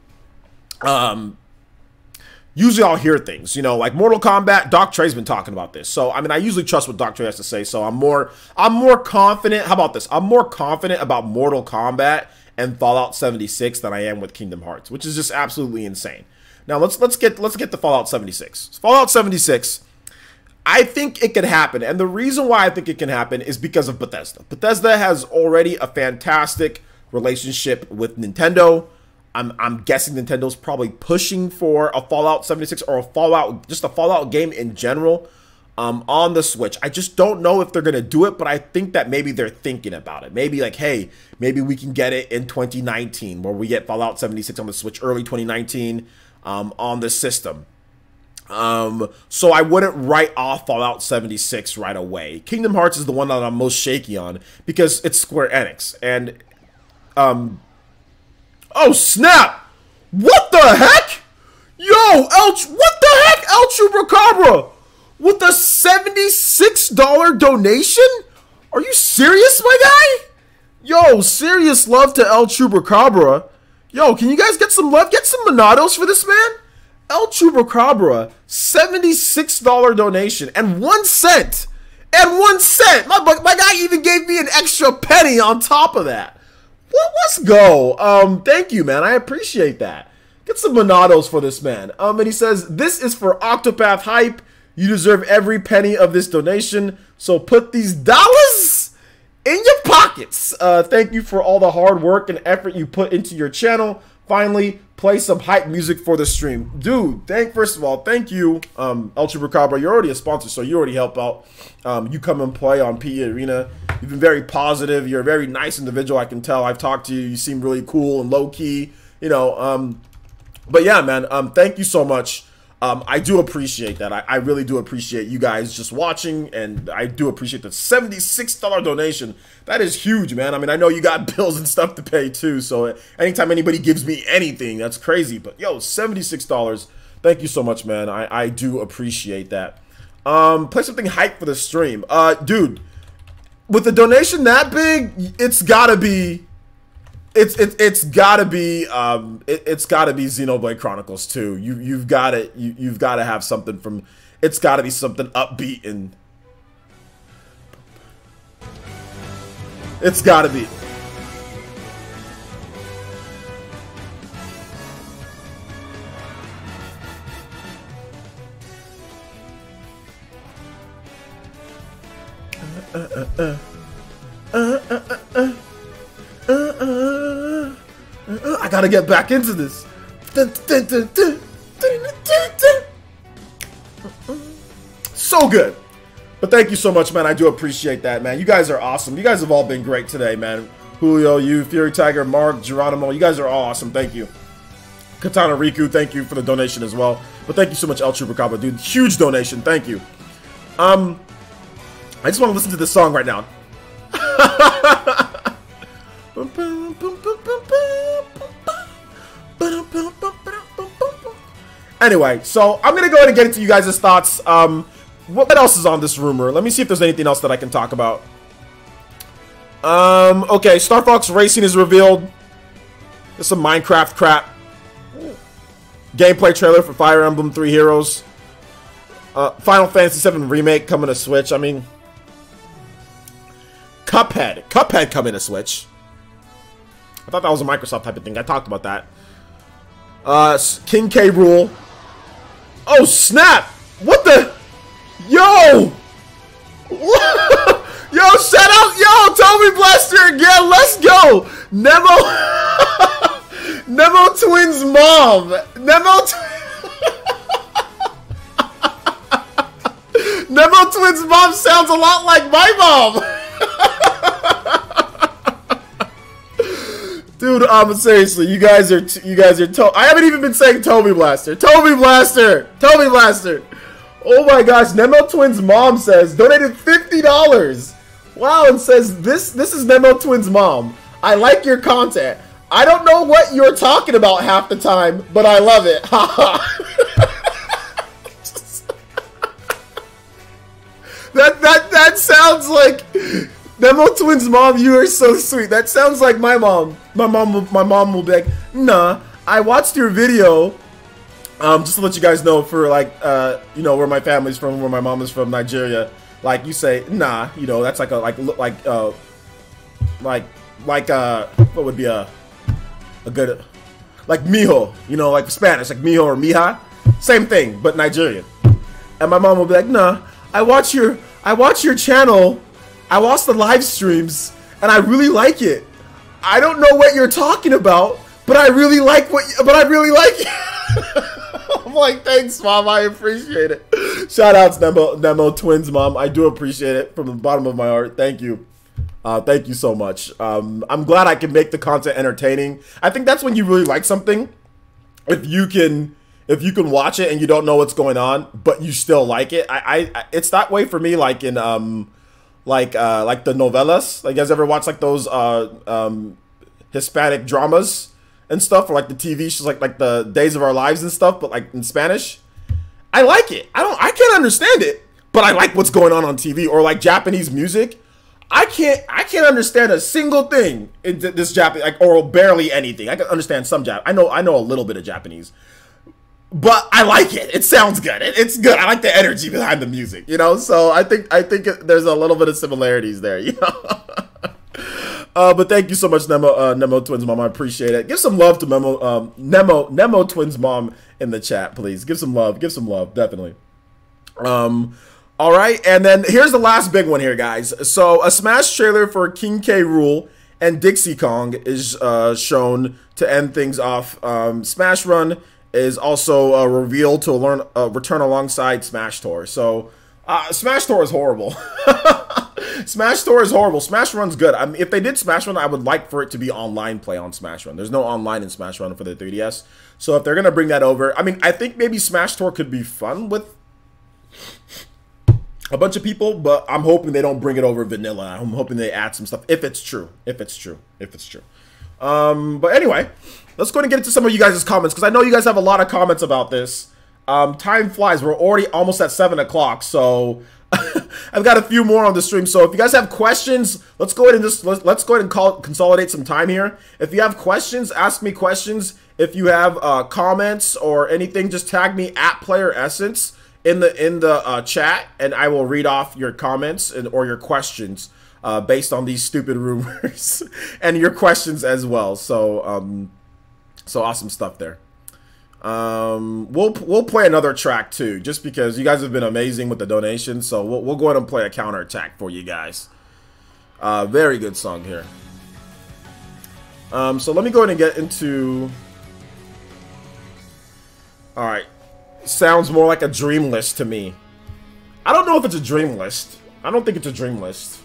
usually I'll hear things, you know, like Mortal Kombat. Doc Trey's been talking about this. So, I mean, I usually trust what Doc Trey has to say. So I'm more confident. How about this? I'm more confident about Mortal Kombat and Fallout 76 than I am with Kingdom Hearts, which is just absolutely insane. Now let's get to Fallout 76. Fallout 76, I think it could happen, and the reason why I think it can happen is because of Bethesda. Bethesda has already a fantastic relationship with Nintendo. I'm guessing Nintendo's probably pushing for a Fallout 76 or just a Fallout game in general on the Switch. I just don't know if they're going to do it, but I think that maybe they're thinking about it. Maybe like, hey, maybe we can get it in 2019 where we get Fallout 76 on the Switch early 2019 on the system. So I wouldn't write off Fallout 76 right away. Kingdom Hearts is the one that I'm most shaky on because it's Square Enix. And, oh snap! What the heck? Yo, what the heck? El Chupacabra with a $76 donation? Are you serious, my guy? Yo, serious love to El Chupacabra. Yo, can you guys get some love? Get some Monados for this man? El Chupacabra, $76 donation and 1 cent. And 1 cent. My guy even gave me an extra penny on top of that. Well, let's go. Thank you, man. I appreciate that. Get some Monados for this man. And he says, this is for Octopath hype. You deserve every penny of this donation. So put these dollars in your pockets. Thank you for all the hard work and effort you put into your channel. Finally, play some hype music for the stream. Dude, first of all, thank you, El Chupacabra. You're already a sponsor, so you already help out. You come and play on PE Arena. You've been very positive. You're a very nice individual, I can tell. I've talked to you. You seem really cool and low-key, you know. But yeah, man, thank you so much. I do appreciate that. I really do appreciate you guys just watching, and I do appreciate the $76 donation. That is huge, man. I mean, I know you got bills and stuff to pay too, so anytime anybody gives me anything, that's crazy. But yo, $76. Thank you so much, man. I do appreciate that. Play something hype for the stream. Dude, with a donation that big, it's gotta be Xenoblade Chronicles 2. You've got to have something from. It's got to be something upbeat and. It's got to be. I gotta get back into this. So good. But thank you so much, man. I do appreciate that, man. You guys are awesome. You guys have all been great today, man. Julio, you, Fury Tiger, Mark, Geronimo. You guys are all awesome. Thank you. Katana Riku, thank you for the donation as well. But thank you so much, El Chupacabra, dude. Huge donation. Thank you. I just want to listen to this song right now. Anyway, so I'm gonna go ahead and get into you guys' thoughts. What else is on this rumor? Let me see if there's anything else that I can talk about. Okay, Star Fox Racing is revealed. There's some Minecraft crap. Gameplay trailer for Fire Emblem 3 Heroes. Final Fantasy VII Remake coming to Switch. I mean, Cuphead coming to Switch. I thought that was a Microsoft type of thing. I talked about that. King K. Rool. Oh, snap! What the? Yo! Yo, shout out! Yo, Toby Blaster again! Let's go! Nemo... Nemo Twins' mom! Nemo Twins' mom sounds a lot like my mom! Dude, seriously, you guys are I haven't even been saying Toby Blaster. Toby Blaster! Toby Blaster! Oh my gosh, Nemo Twins' mom says, donated $50! Wow, and says, this is Nemo Twins' mom. I like your content. I don't know what you're talking about half the time, but I love it. Haha. that sounds like Nemo Twins' mom. You are so sweet. That sounds like my mom. My mom will be like, nah, I watched your video. Just to let you guys know, for like, you know, where my family's from, where my mom is from, Nigeria. Like, you say, nah, you know, that's like a, what would be a good, like mijo, you know, like Spanish, like mijo or mija, same thing, but Nigerian. And my mom will be like, nah, I watch your channel, I watch the live streams, and I really like it. I don't know what you're talking about, but I really like it. I'm like, thanks, Mom. I appreciate it. Shout out to Nemo Twins' mom. I do appreciate it from the bottom of my heart. Thank you. Thank you so much. I'm glad I can make the content entertaining. I think that's when you really like something. If you can watch it and you don't know what's going on, but you still like it. It's that way for me. Like in like the novellas. Like, you guys ever watch like those Hispanic dramas and stuff, or like the TV shows, like the Days of Our Lives and stuff, but like in Spanish? I like it. I can't understand it, but I like what's going on TV. Or like Japanese music. I can't understand a single thing in this Japanese, like, or barely anything. I can understand some I know a little bit of Japanese, but I like it. It sounds good. It's good. I like the energy behind the music, you know. So I think there's a little bit of similarities there, you know. But thank you so much, Nemo Twins' mom. I appreciate it. Give some love to Nemo Twins' mom in the chat, please. Give some love. Give some love, definitely. All right, and then here's the last big one here, guys. So a Smash trailer for King K. Rool and Dixie Kong is shown to end things off. Smash Run is also revealed to return alongside Smash Tour. So Smash Tour is horrible. Smash Tour is horrible. Smash Run's good. I mean, if they did Smash Run, I would like for it to be online play on Smash Run. There's no online in Smash Run for the 3DS. So if they're going to bring that over, I mean, I think maybe Smash Tour could be fun with a bunch of people, but I'm hoping they don't bring it over vanilla. I'm hoping they add some stuff, if it's true. But anyway, let's go ahead and get into some of you guys' comments, because I know you guys have a lot of comments about this. Time flies. We're already almost at 7 o'clock, so I've got a few more on the stream. So if you guys have questions, let's go ahead and let's go ahead and consolidate some time here. If you have questions, ask me questions. If you have comments or anything, just tag me at Player Essence in the chat, and I will read off your comments or your questions based on these stupid rumors and your questions as well. So so awesome stuff there. We'll play another track too, just because you guys have been amazing with the donations. So we'll go ahead and play a counter attack for you guys. Very good song here. So let me go ahead and get into. All right. Sounds more like a dream list to me. I don't know if it's a dream list. I don't think it's a dream list,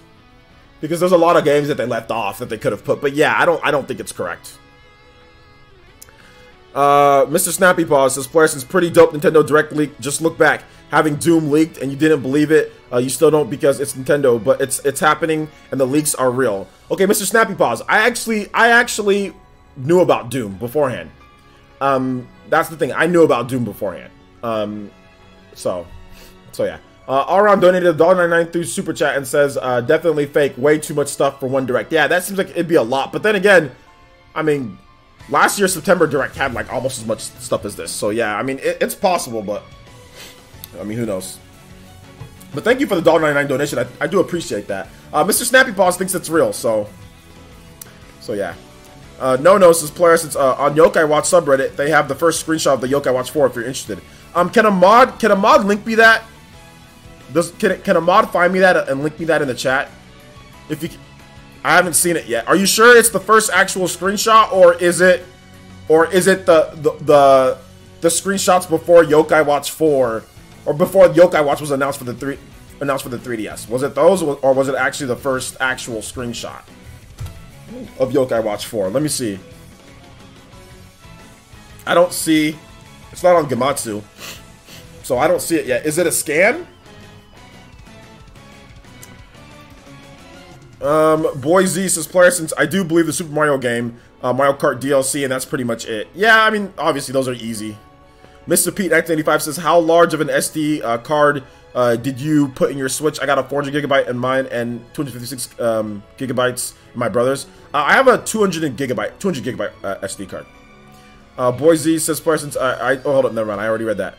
because there's a lot of games that they left off that they could have put. But yeah, I don't think it's correct. Mr. Snappy Paws says, Players is pretty dope. Nintendo Direct leak. Just look back. Having Doom leaked and you didn't believe it. You still don't, because it's Nintendo, but it's happening and the leaks are real. Okay, Mr. Snappy Paws. I actually knew about Doom beforehand. That's the thing. I knew about Doom beforehand. So yeah. All around donated $1.99 through Super Chat and says, definitely fake. Way too much stuff for one direct. Yeah, that seems like it'd be a lot. But then again, I mean, last year's September direct had like almost as much stuff as this. So yeah, I mean, it's possible, but I mean, who knows? But thank you for the $1.99 donation. I do appreciate that. Mr. Snappy Paws thinks it's real, so yeah. No says player, since on Yokai Watch subreddit they have the first screenshot of the Yokai Watch 4 if you're interested. Can a mod link me that? Can a mod find me that and link me that in the chat? If you, I haven't seen it yet. Are you sure it's the first actual screenshot, or is it the screenshots before Yokai Watch 4, or before Yokai Watch was announced for the 3DS? Was it those, or was it actually the first actual screenshot of Yokai Watch 4? Let me see. I don't see. It's not on Gematsu, so I don't see it yet. Is it a scan? Boy Z says, player, since I do believe the Super Mario game, Mario Kart DLC, and that's pretty much it. Yeah, I mean, obviously those are easy. Mr. Pete 1985 says, how large of an SD card did you put in your Switch? I got a 400 gigabyte in mine and 256 gigabytes in my brother's. I have a 200 gigabyte SD card. Boy Z says, player, since oh, hold up, never mind, I already read that.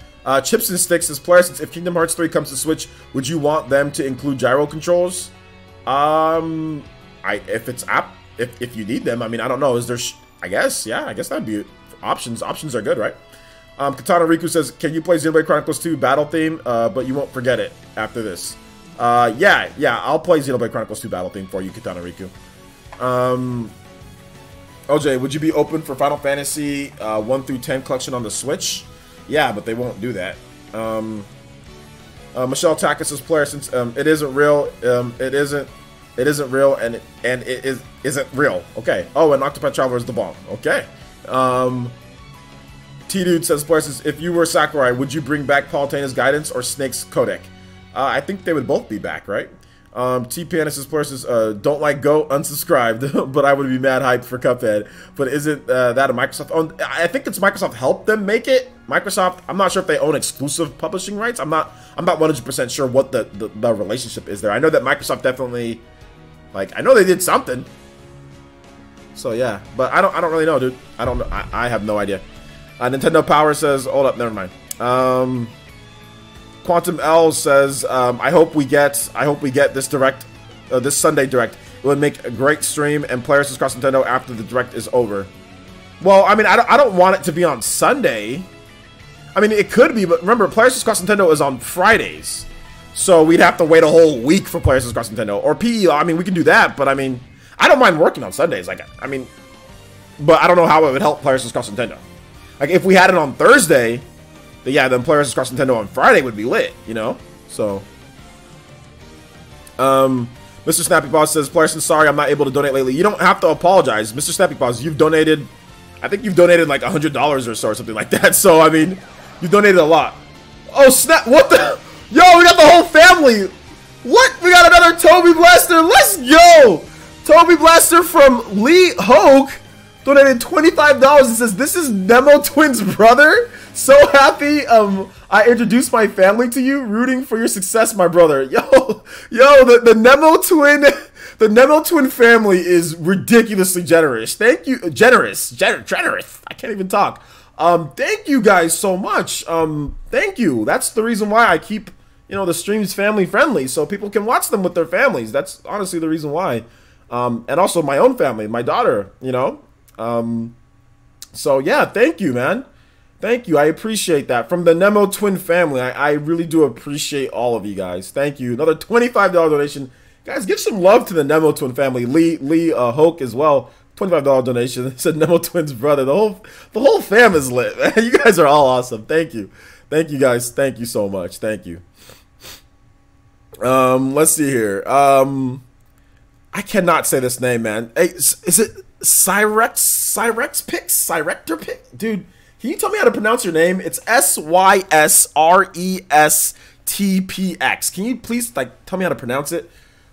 Chips and Sticks says, player, since if Kingdom Hearts 3 comes to Switch, would you want them to include gyro controls? If you need them, I mean, I don't know. Is there? I guess, yeah. I guess that'd be options. Options are good, right? Katana Riku says, can you play Xenoblade Chronicles 2 battle theme? But you won't forget it after this. Yeah. I'll play Xenoblade Chronicles 2 battle theme for you, Katana Riku. OJ, would you be open for Final Fantasy 1 through 10 collection on the Switch? Yeah, but they won't do that. Michelle Takis' player, since it isn't real, it isn't real, and it isn't real. Okay. Oh, and Octopath Traveler is the bomb. Okay. T-Dude says, player, since if you were Sakurai, would you bring back Palutena's Guidance or Snake's Codec? I think they would both be back, right? T-Pianist' player says, don't like Go, unsubscribed, but I would be mad hyped for Cuphead. But isn't that a Microsoft owned? I think it's Microsoft helped them make it. Microsoft, I'm not sure if they own exclusive publishing rights. I'm not 100% sure what the relationship is there. I know that Microsoft definitely, like, I know they did something. So yeah, but I don't really know, dude. I don't know. I have no idea. Nintendo Power says, hold up, never mind. Quantum L says, I hope we get this direct, this Sunday direct. It would make a great stream and players across Nintendo after the direct is over. Well, I mean, I don't want it to be on Sunday. I mean, it could be, but remember, Players Across Nintendo is on Fridays. So we'd have to wait a whole week for Players Across Nintendo. Or PE, I mean, we can do that, but I mean, I don't mind working on Sundays. Like, I mean, but I don't know how it would help Players Across Nintendo. Like, if we had it on Thursday, then Players Across Nintendo on Friday would be lit, you know? So, Mr. Snappy Paws says, Players, sorry I'm not able to donate lately. You don't have to apologize. Mr. Snappy Paws, you've donated, I think you've donated like $100 or so or something like that. So, I mean, you donated a lot. Oh, snap. What the? Yo, we got the whole family. What? We got another Toby Blaster. Let's go. Toby Blaster from Lee Hogue donated $25 and says, this is Nemo Twin's brother. So happy I introduced my family to you. Rooting for your success, my brother. Yo, the Nemo Twin family is ridiculously generous. Thank you. Generous. I can't even talk. Thank you guys so much. Thank you. That's the reason why I keep, the streams family friendly, so people can watch them with their families. That's honestly the reason why. And also my own family, my daughter, so yeah, thank you, man. Thank you. I appreciate that. From the Nemo Twin family, I really do appreciate all of you guys. Thank you. Another $25 donation. Guys, give some love to the Nemo Twin family. Lee Hoke as well. $25 donation. It said Nemo Twin's brother. The whole fam is lit, man. You guys are all awesome. Thank you. Thank you, guys. Thank you so much. Thank you. Let's see here. I cannot say this name, man. Hey, is it Cyrex Pix? Cyrector Pix? Dude, can you tell me how to pronounce your name? It's SYSRESTPX. Can you please tell me how to pronounce it?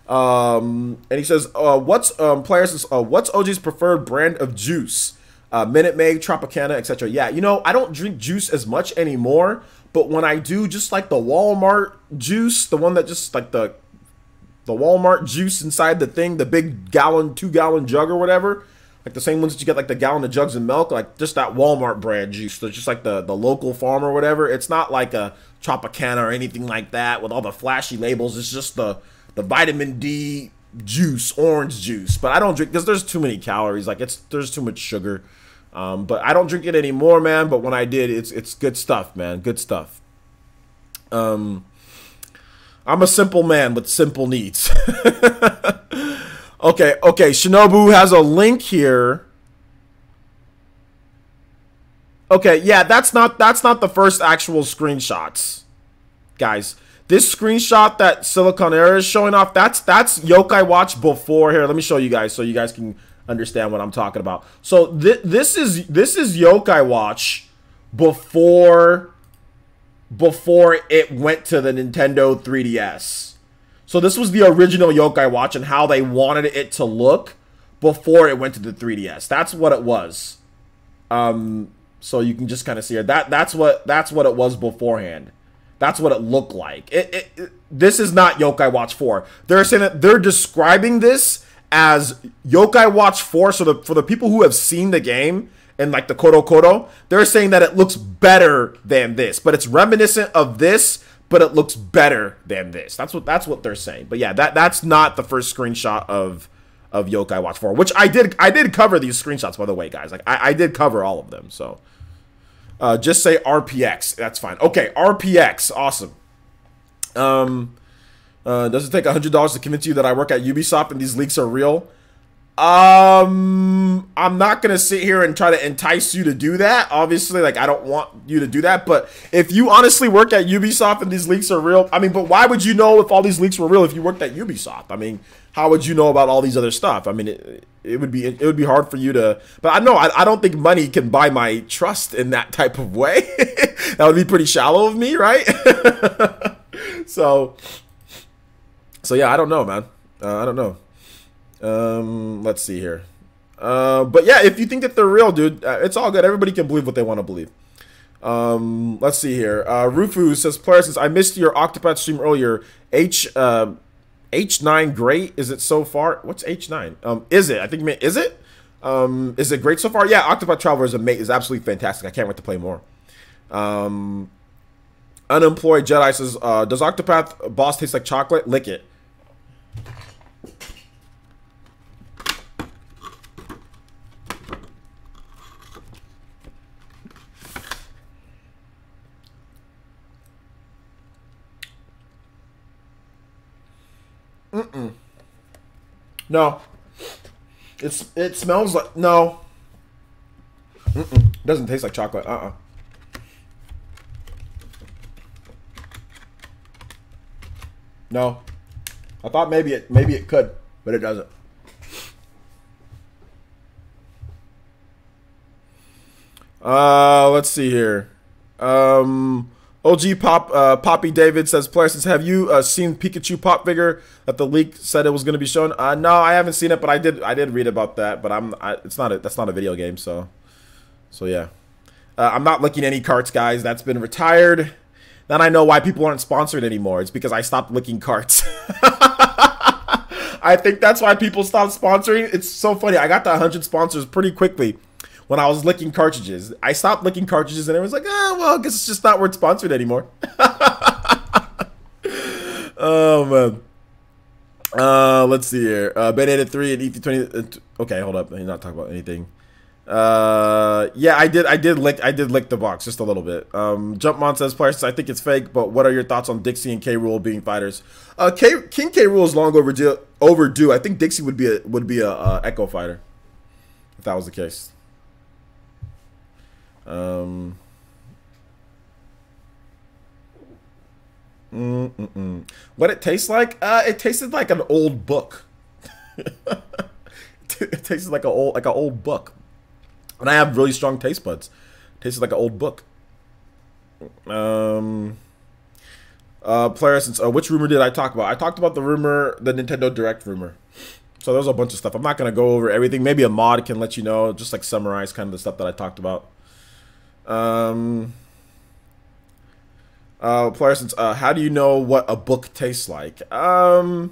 And he says, what's OG's preferred brand of juice? Minute Maid, Tropicana, etc. Yeah, you know, I don't drink juice as much anymore, but when I do, just like the Walmart juice, the one that just like the Walmart juice inside the thing, the big gallon, 2-gallon jug or whatever, like the same ones that you get like the gallon of jugs of milk, like just that Walmart brand juice. So it's just like the local farm or whatever. It's not like a Tropicana or anything like that with all the flashy labels. It's just the vitamin D juice, orange juice. But I don't drink because there's too many calories. Like there's too much sugar. But I don't drink it anymore, man. But when I did, it's good stuff, man. Good stuff. I'm a simple man with simple needs. Okay. Shinobu has a link here. Okay, yeah, that's not the first actual screenshots, guys. This screenshot that Silicon Air is showing off, that's Yokai Watch before. Here, let me show you guys so you guys can understand what I'm talking about. So this is Yokai Watch before it went to the Nintendo 3DS. So this was the original Yokai Watch and how they wanted it to look before it went to the 3DS. That's what it was. So you can just kind of see it. That's what it was beforehand. That's what it looked like. This is not Yokai Watch 4. They're saying that they're describing this as Yokai Watch 4. So for the people who have seen the game and like the Kodo, they're saying that it looks better than this, but it's reminiscent of this, but it looks better than this. That's what they're saying. But yeah, that's not the first screenshot of Yokai Watch 4, which I did cover these screenshots, by the way, guys. Like I did cover all of them. So just say RPX. That's fine. Okay, RPX. Awesome. Does it take $100 to convince you that I work at Ubisoft and these leaks are real? I'm not gonna sit here and try to entice you to do that. Obviously, like I don't want you to do that. But if you honestly work at Ubisoft and these leaks are real, I mean, but why would you know if all these leaks were real if you worked at Ubisoft? I mean, how would you know about all these other stuff? I mean, it would be hard for you to. But I don't think money can buy my trust in that type of way. That would be pretty shallow of me, right? So yeah, I don't know, man. I don't know. Let's see here. But yeah, if you think that they're real, dude, it's all good. Everybody can believe what they want to believe. Let's see here. Rufu says, Player, since I missed your Octopath stream earlier, H9 great? Is it so far? What's H9? Is it? I think, is it? Is it great so far? Yeah, Octopath Traveler is absolutely fantastic. I can't wait to play more. Unemployed Jedi says, does Octopath boss taste like chocolate? Lick it. No. It smells like no. Doesn't taste like chocolate. No. I thought maybe it could, but it doesn't. Let's see here. OG Poppy David says, Player, have you seen Pikachu pop figure that the leak said it was going to be shown? No, I haven't seen it, but I did read about that. But that's not a video game, so yeah. I'm not licking any carts, guys. That's been retired. Then I know why people aren't sponsored anymore. It's because I stopped licking carts. I think that's why people stopped sponsoring. It's so funny. I got to 100 sponsors pretty quickly when I was licking cartridges. I stopped licking cartridges and everyone's like, oh, well, I guess it's just not worth sponsored anymore. Oh, man. Let's see here. Ben 3 and ET20. Okay, hold up. I'm not talking about anything. Yeah, I did lick the box just a little bit. Jumpmon says, Players, I think it's fake, but what are your thoughts on Dixie and K. Rool being fighters? King K. Rool is long overdue. I think Dixie would be a Echo fighter if that was the case. What it tastes like? It tasted like an old book. It tasted like an old book. And I have really strong taste buds. It tasted like an old book. Player Essence, which rumor did I talk about? I talked about the Nintendo Direct rumor. So there's a bunch of stuff. I'm not going to go over everything. Maybe a mod can let you know, just like summarize kind of the stuff that I talked about. Players, how do you know what a book tastes like? Because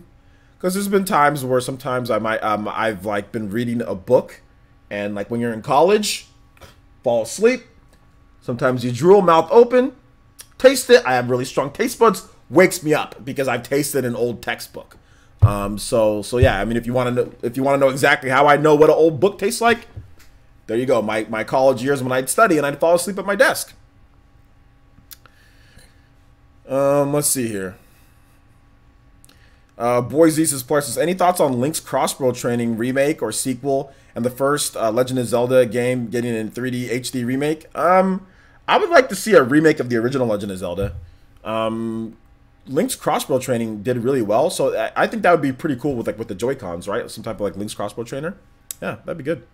there's been times where sometimes I've like been reading a book, and like when you're in college, fall asleep. Sometimes you drool, mouth open, taste it. I have really strong taste buds. Wakes me up because I've tasted an old textbook. So yeah. I mean, if you want to know exactly how I know what an old book tastes like, there you go. My college years when I'd study and I'd fall asleep at my desk. Let's see here. Boyzeus says, any thoughts on Link's Crossbow Training remake or sequel and the first Legend of Zelda game getting a 3D HD remake? I would like to see a remake of the original Legend of Zelda. Link's Crossbow Training did really well, so I think that would be pretty cool with the Joy-Cons, right? Some type of like Link's Crossbow Trainer. Yeah, that'd be good.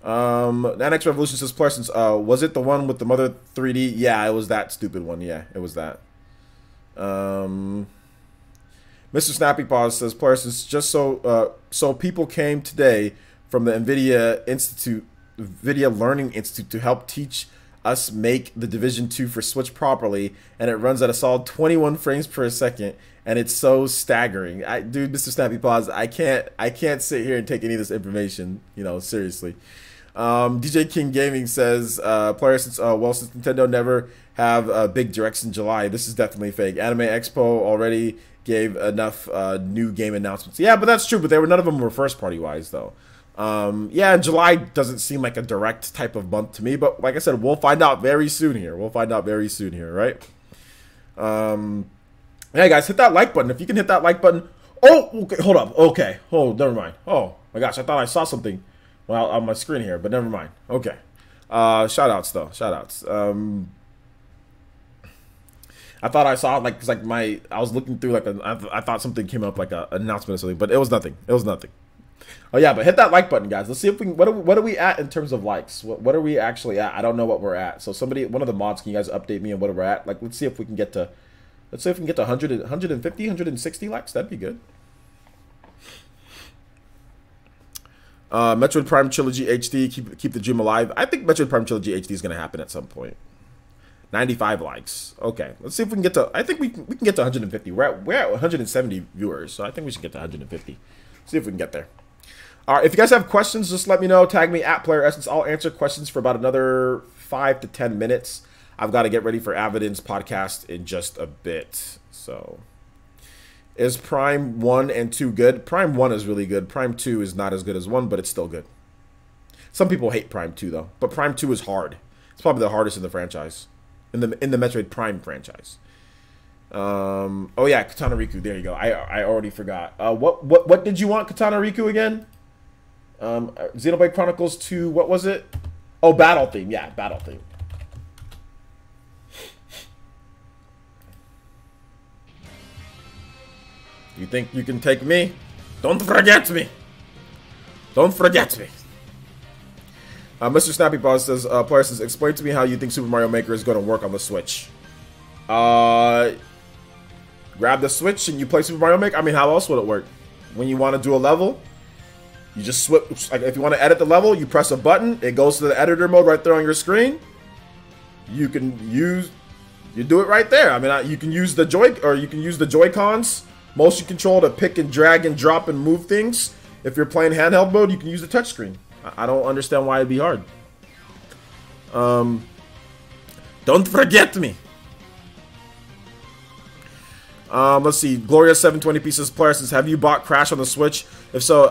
Annex Revolution says, Parsons, was it the one with the Mother 3D? Yeah, it was that stupid one. Yeah, it was that. Mr. Snappy Paws says, Parsons, just so people came today from the NVIDIA Learning Institute to help teach us make the Division 2 for Switch properly, and it runs at a solid 21 frames per second, and it's so staggering. Dude, Mr. Snappy Paws, I can't sit here and take any of this information, seriously. DJ King Gaming says, players, since Nintendo never have big directs in July, this is definitely fake. Anime Expo already gave enough new game announcements. Yeah, but that's true, but none of them were first party wise though. Yeah, July doesn't seem like a direct type of month to me, but like I said, we'll find out very soon here. Right? Yeah, guys, hit that like button. If you can hit that like button. Oh, okay, hold up. Okay. Oh, never mind. Oh my gosh, I thought I saw something on my screen here, but never mind. Okay. Shoutouts though. Shoutouts. I thought I saw I was looking through I thought something came up like an announcement or something, but it was nothing. Oh yeah, but hit that like button, guys. Let's see if we can. What are we at in terms of likes? What are we actually at? I don't know what we're at. So one of the mods, can you guys update me on what we're at? Like, let's see if we can get to 100, 150, 160 likes. That'd be good. Metroid Prime Trilogy HD, keep the dream alive. I think Metroid Prime Trilogy HD is gonna happen at some point. 95 likes. Okay, let's see if we can get to. I think we can get to 150. We're at 170 viewers, so I think we should get to 150. See if we can get there. All right, if you guys have questions, just let me know. Tag me at Player Essence. I'll answer questions for about another 5 to 10 minutes. I've got to get ready for Avidin's podcast in just a bit. So, is Prime 1 and 2 good? Prime 1 is really good. Prime 2 is not as good as 1, but it's still good. Some people hate Prime 2 though, but Prime 2 is hard. It's probably the hardest in the franchise, in the Metroid Prime franchise. Oh yeah, Katana Riku. There you go. I already forgot. What did you want, Katana Riku, again? Xenoblade Chronicles 2. What was it? Oh, battle theme. Yeah, battle theme. You think you can take me? Don't forget me. Don't forget me. Mr. Snappy Boss says, Players, explain to me how you think Super Mario Maker is going to work on the Switch. Grab the Switch and you play Super Mario Maker. I mean, how else would it work? When you want to do a level, you just switch. Like if you want to edit the level, you press a button. It goes to the editor mode right there on your screen. You do it right there. I mean, you can use the Joy-Cons motion control to pick and drag and drop and move things. If you're playing handheld mode, you can use the touchscreen. I don't understand why it'd be hard. Don't forget me. Let's see. Gloria 720 pieces players. Have you bought Crash on the Switch? If so,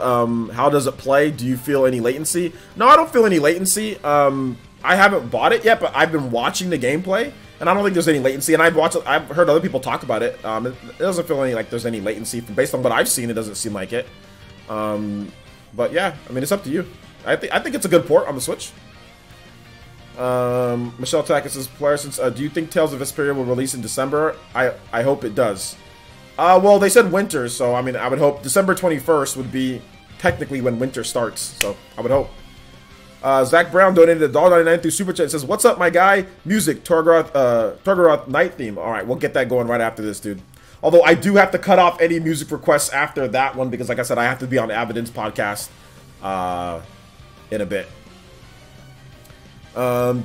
how does it play? Do you feel any latency? No, I don't feel any latency. I haven't bought it yet, but I've been watching the gameplay, and I don't think there's any latency. And I've heard other people talk about it. It doesn't feel like there's any latency. Based on what I've seen, it doesn't seem like it. But yeah, I mean, it's up to you. I think it's a good port on the Switch. Michelle Tackett says, Polaris, do you think Tales of Vesperia will release in December? I hope it does. Well, they said winter, so I mean, I would hope December 21st would be technically when winter starts, so I would hope. Zach Brown donated $1.99 through Super Chat. It says, what's up, my guy? Music, Torgaroth Night theme. All right, we'll get that going right after this, dude. Although I do have to cut off any music requests after that one because, like I said, I have to be on Evidence podcast in a bit.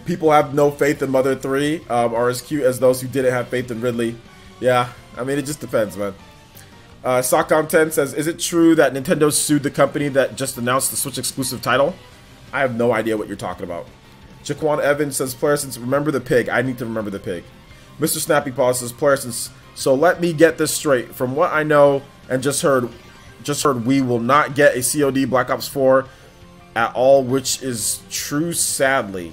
People have no faith in Mother 3 are as cute as those who didn't have faith in Ridley. Yeah, I mean, it just depends, man. Sockcom10 says, is it true that Nintendo sued the company that just announced the Switch exclusive title? I have no idea what you're talking about. Jaquan Evans says, Player Sense, remember the pig. I need to remember the pig. Mr. Snappy Paws says, Player Sense, so let me get this straight. From what I know and just heard we will not get a COD Black Ops 4 at all, which is true, sadly.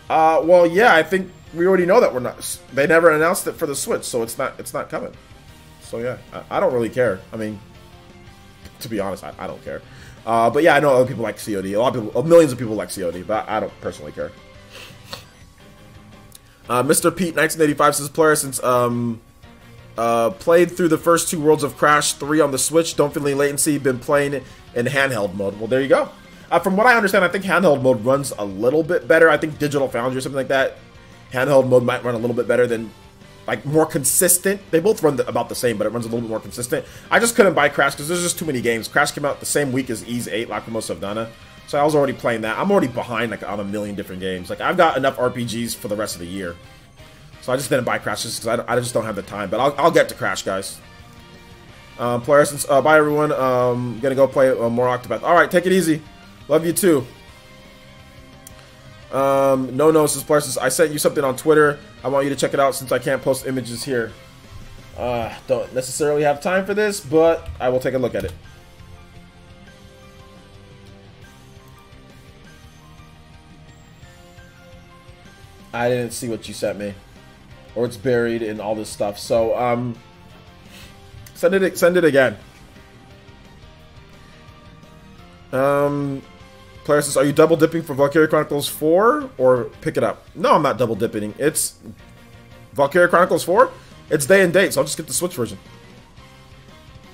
Well, yeah, I think we already know that we're not. They never announced it for the Switch, so it's not coming. So yeah, I don't really care. I mean, to be honest, I don't care. But yeah, I know other people like COD. A lot of people, millions of people like COD, but I don't personally care. Mr. Pete 1985 says, Player, since played through the first 2 Worlds of Crash 3 on the Switch, don't feel any latency, been playing in handheld mode. Well, there you go. From what I understand, I think handheld mode runs a little bit better. I think Digital Foundry or something like that, handheld mode might run a little bit better than, like, more consistent. They both run about the same, but it runs a little bit more consistent. I just couldn't buy Crash because there's just too many games. Crash came out the same week as Ys 8, Lacrimosa of Dana. So I was already playing that. I'm already behind, like, on a million different games. Like, I've got enough RPGs for the rest of the year. So I just didn't buy Crash just because I just don't have the time. But I'll get to Crash, guys. Player, since bye everyone. Gonna go play more Octopath. All right, take it easy. Love you too. No, says Player, since I sent you something on Twitter. I want you to check it out since I can't post images here. Don't necessarily have time for this, but I will take a look at it. I didn't see what you sent me, or it's buried in all this stuff. So send it again. Player says, are you double dipping for Valkyria Chronicles 4 or pick it up? No, I'm not double dipping. It's Valkyria Chronicles 4. It's day and date, so I'll just get the Switch version.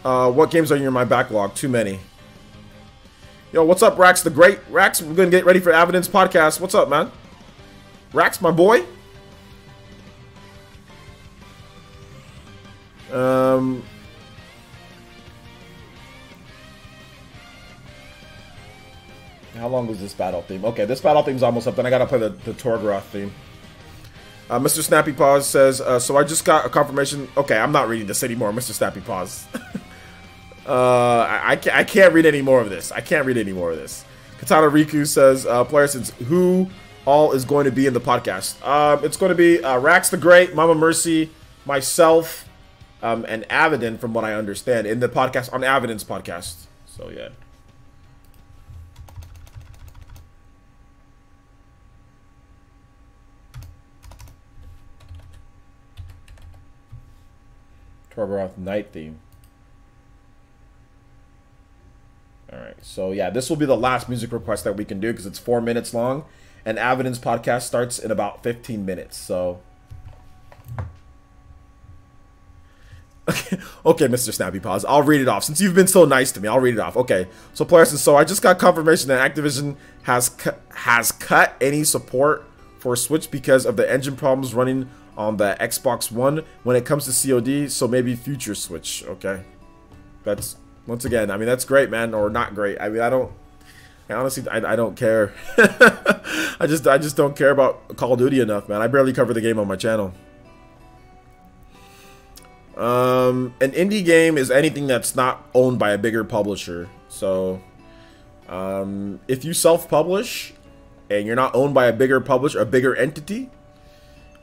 What games are in my backlog? Too many. Yo, what's up, Rax the Great? Rax, we're gonna get ready for Evidence podcast. What's up, man? Rax, my boy. How long was this battle theme? Okay, this battle theme's almost up. Then I gotta play the Torgroth theme. Mr. Snappy Paws says, so I just got a confirmation. Okay, I'm not reading this anymore, Mr. Snappy Paws. I can't read any more of this. I can't read any more of this. Katana Riku says, Player, since who all is going to be in the podcast? It's going to be Rax the Great, Mama Mercy, myself, and Avidin, from what I understand, in the podcast, on Avidin's podcast. So, yeah. Torgroth night theme. Alright, so yeah, this will be the last music request that we can do because it's 4 minutes long, and Avidin's podcast starts in about 15 minutes, so... Okay, Mr. Snappy Paws, I'll read it off. Since you've been so nice to me, I'll read it off. Okay, so Players, so I just got confirmation that Activision has cut any support for Switch because of the engine problems running on the Xbox One when it comes to COD, so maybe future Switch. Okay, that's, once again, I mean, that's great, man, or not great. I mean, I honestly don't care. I just don't care about Call of Duty enough, man. I barely cover the game on my channel. An indie game is anything that's not owned by a bigger publisher. So if you self-publish and you're not owned by a bigger publisher, a bigger entity,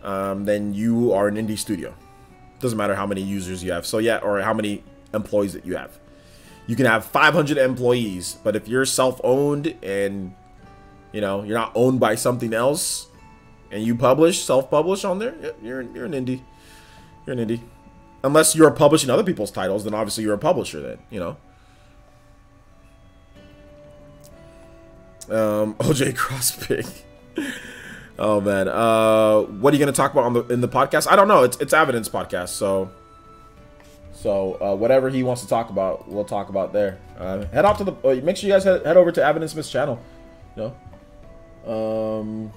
then you are an indie studio. Doesn't matter how many users you have. So yeah, or how many employees that you have. You can have 500 employees, but if you're self-owned and, you know, you're not owned by something else, and you self-publish on there, you're an indie. You're an indie. Unless you're publishing other people's titles, then obviously you're a publisher then, you know. OJ Crosspig. Oh man, what are you gonna talk about in the podcast? I don't know. It's Evidence podcast, so whatever he wants to talk about, we'll talk about there. Head out to the. Make sure you guys head over to Evidence Smith's channel. You know.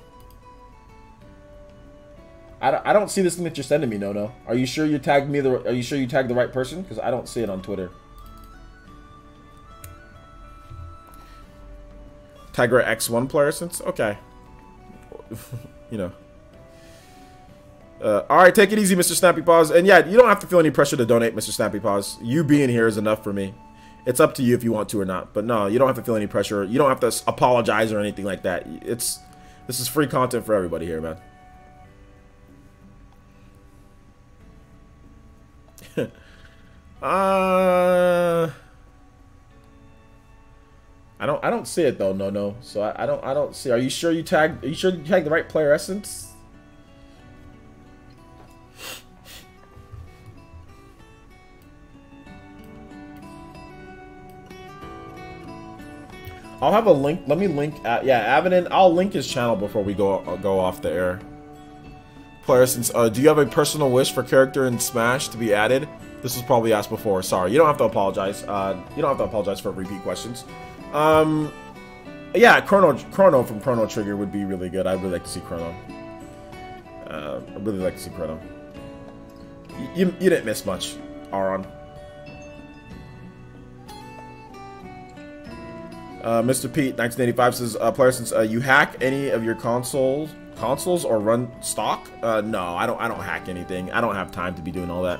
I don't see this thing that you're sending me, No. Are you sure you tagged me? Are you sure you tagged the right person? Because I don't see it on Twitter. Tiger X1 player since? Okay. You know. Alright, take it easy, Mr. Snappy Paws. And yeah, you don't have to feel any pressure to donate, Mr. Snappy Paws. You being here is enough for me. It's up to you if you want to or not. But no, you don't have to feel any pressure. You don't have to apologize or anything like that. This is free content for everybody here, man. I don't see it though, No. So I don't see. Are you sure you tagged the right player essence? I'll have a link. Let me link. Yeah, Avanen. I'll link his channel before we go off the air. Player essence. Do you have a personal wish for character in Smash to be added? This was probably asked before. Sorry, you don't have to apologize. You don't have to apologize for repeat questions. Yeah, Chrono from Chrono Trigger would be really good. I'd really like to see Chrono. I'd really like to see Chrono. You didn't miss much, Aaron. Mr. Pete, 1985 says, player since you hack any of your consoles or run stock? No, I don't hack anything. I don't have time to be doing all that.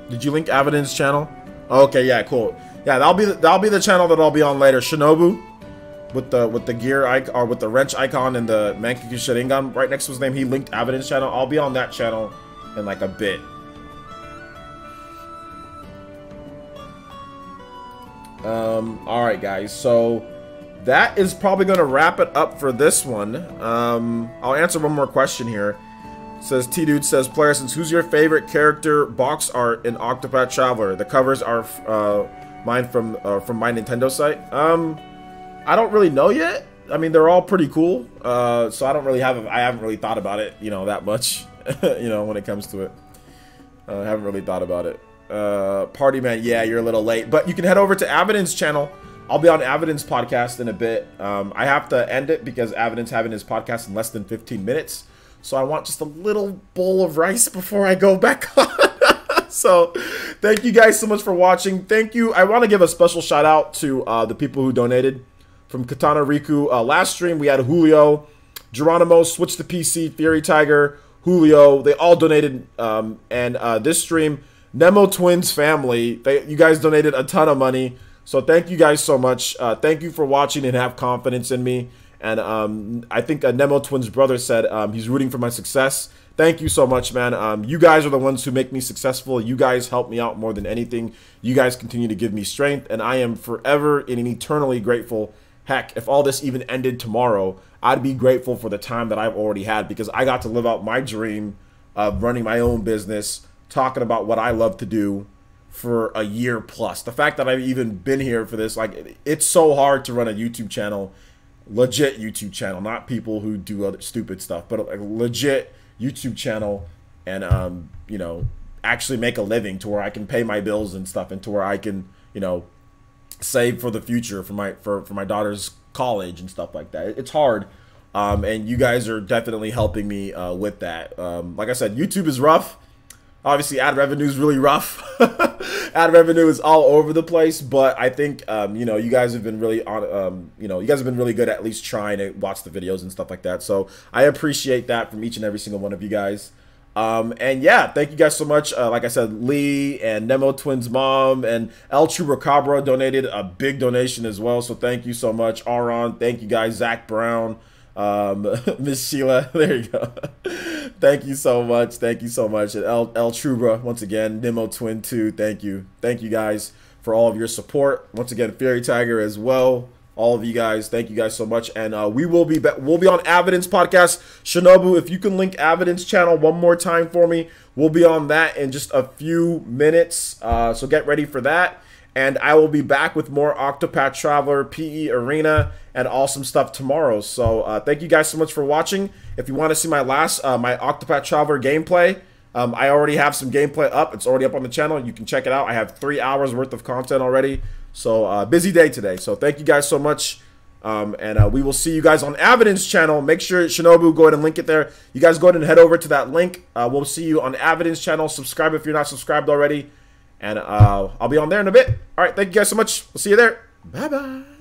Did you link Aviden's channel? Okay, yeah, cool. Yeah, that'll be the channel that I'll be on later. Shinobu, with the gear icon or with the wrench icon and the Mankiku Sharingan right next to his name. He linked Aviden's channel. I'll be on that channel in like a bit. All right, guys. So that is probably gonna wrap it up for this one. I'll answer one more question here. Says T-Dude says, player since who's your favorite character box art in Octopath Traveler? The covers are mine from my Nintendo site. I don't really know yet. I mean, they're all pretty cool. So I haven't really thought about it, that much, when it comes to it. I haven't really thought about it. Party Man, yeah, you're a little late, but you can head over to Aviden's channel. I'll be on Aviden's podcast in a bit. I have to end it because Aviden's having his podcast in less than 15 minutes. So I want just a little bowl of rice before I go back on. So thank you guys so much for watching. Thank you. I want to give a special shout out to the people who donated from Katana Riku. Last stream we had Julio, Geronimo, Switch to PC, Fury Tiger, Julio. They all donated. And this stream, Nemo Twins family, you guys donated a ton of money. So thank you guys so much. Thank you for watching and have confidence in me. And I think Nemo Twins' brother said he's rooting for my success. Thank you so much, man. You guys are the ones who make me successful. You guys help me out more than anything. You guys continue to give me strength, and I am forever and eternally grateful. Heck, if all this even ended tomorrow, I'd be grateful for the time that I've already had because I got to live out my dream of running my own business, talking about what I love to do for a year plus. The fact that I've even been here for this, like, it's so hard to run a YouTube channel. Legit YouTube channel, not people who do other stupid stuff, but a legit YouTube channel, and actually make a living to where I can pay my bills and stuff, and to where I can save for the future for my daughter's college and stuff like that. It's hard, and you guys are definitely helping me with that. Like I said, YouTube is rough. Obviously, ad revenue is really rough. Ad revenue is all over the place, but I think you guys have been really on. You guys have been really good at least trying to watch the videos and stuff like that. So I appreciate that from each and every single one of you guys. And yeah, thank you guys so much. Like I said, Lee and Nemo Twins' mom and El Chupacabra donated a big donation as well. So thank you so much, Aaron. Thank you guys, Zach Brown. Miss Sheila, there you go. Thank you so much. Thank you so much. And El Trubra, once again, Nemo Twin 2, thank you. Thank you guys for all of your support. Once again, Fairy Tiger as well. all of you guys. Thank you guys so much. And we'll be on Avidence podcast. Shinobu, if you can link Avidence channel one more time for me, we'll be on that in just a few minutes. So get ready for that. And I will be back with more Octopath Traveler, PE Arena, and awesome stuff tomorrow. So thank you guys so much for watching. If you want to see my last my Octopath Traveler gameplay, I already have some gameplay up. It's already up on the channel. You can check it out. I have 3 hours worth of content already. So busy day today. So thank you guys so much. And we will see you guys on Avidence channel. Make sure, Shinobu, go ahead and link it there. You guys go ahead and head over to that link. We'll see you on Avidence channel. Subscribe if you're not subscribed already. And I'll be on there in a bit. All right, thank you guys so much. We'll see you there. Bye-bye.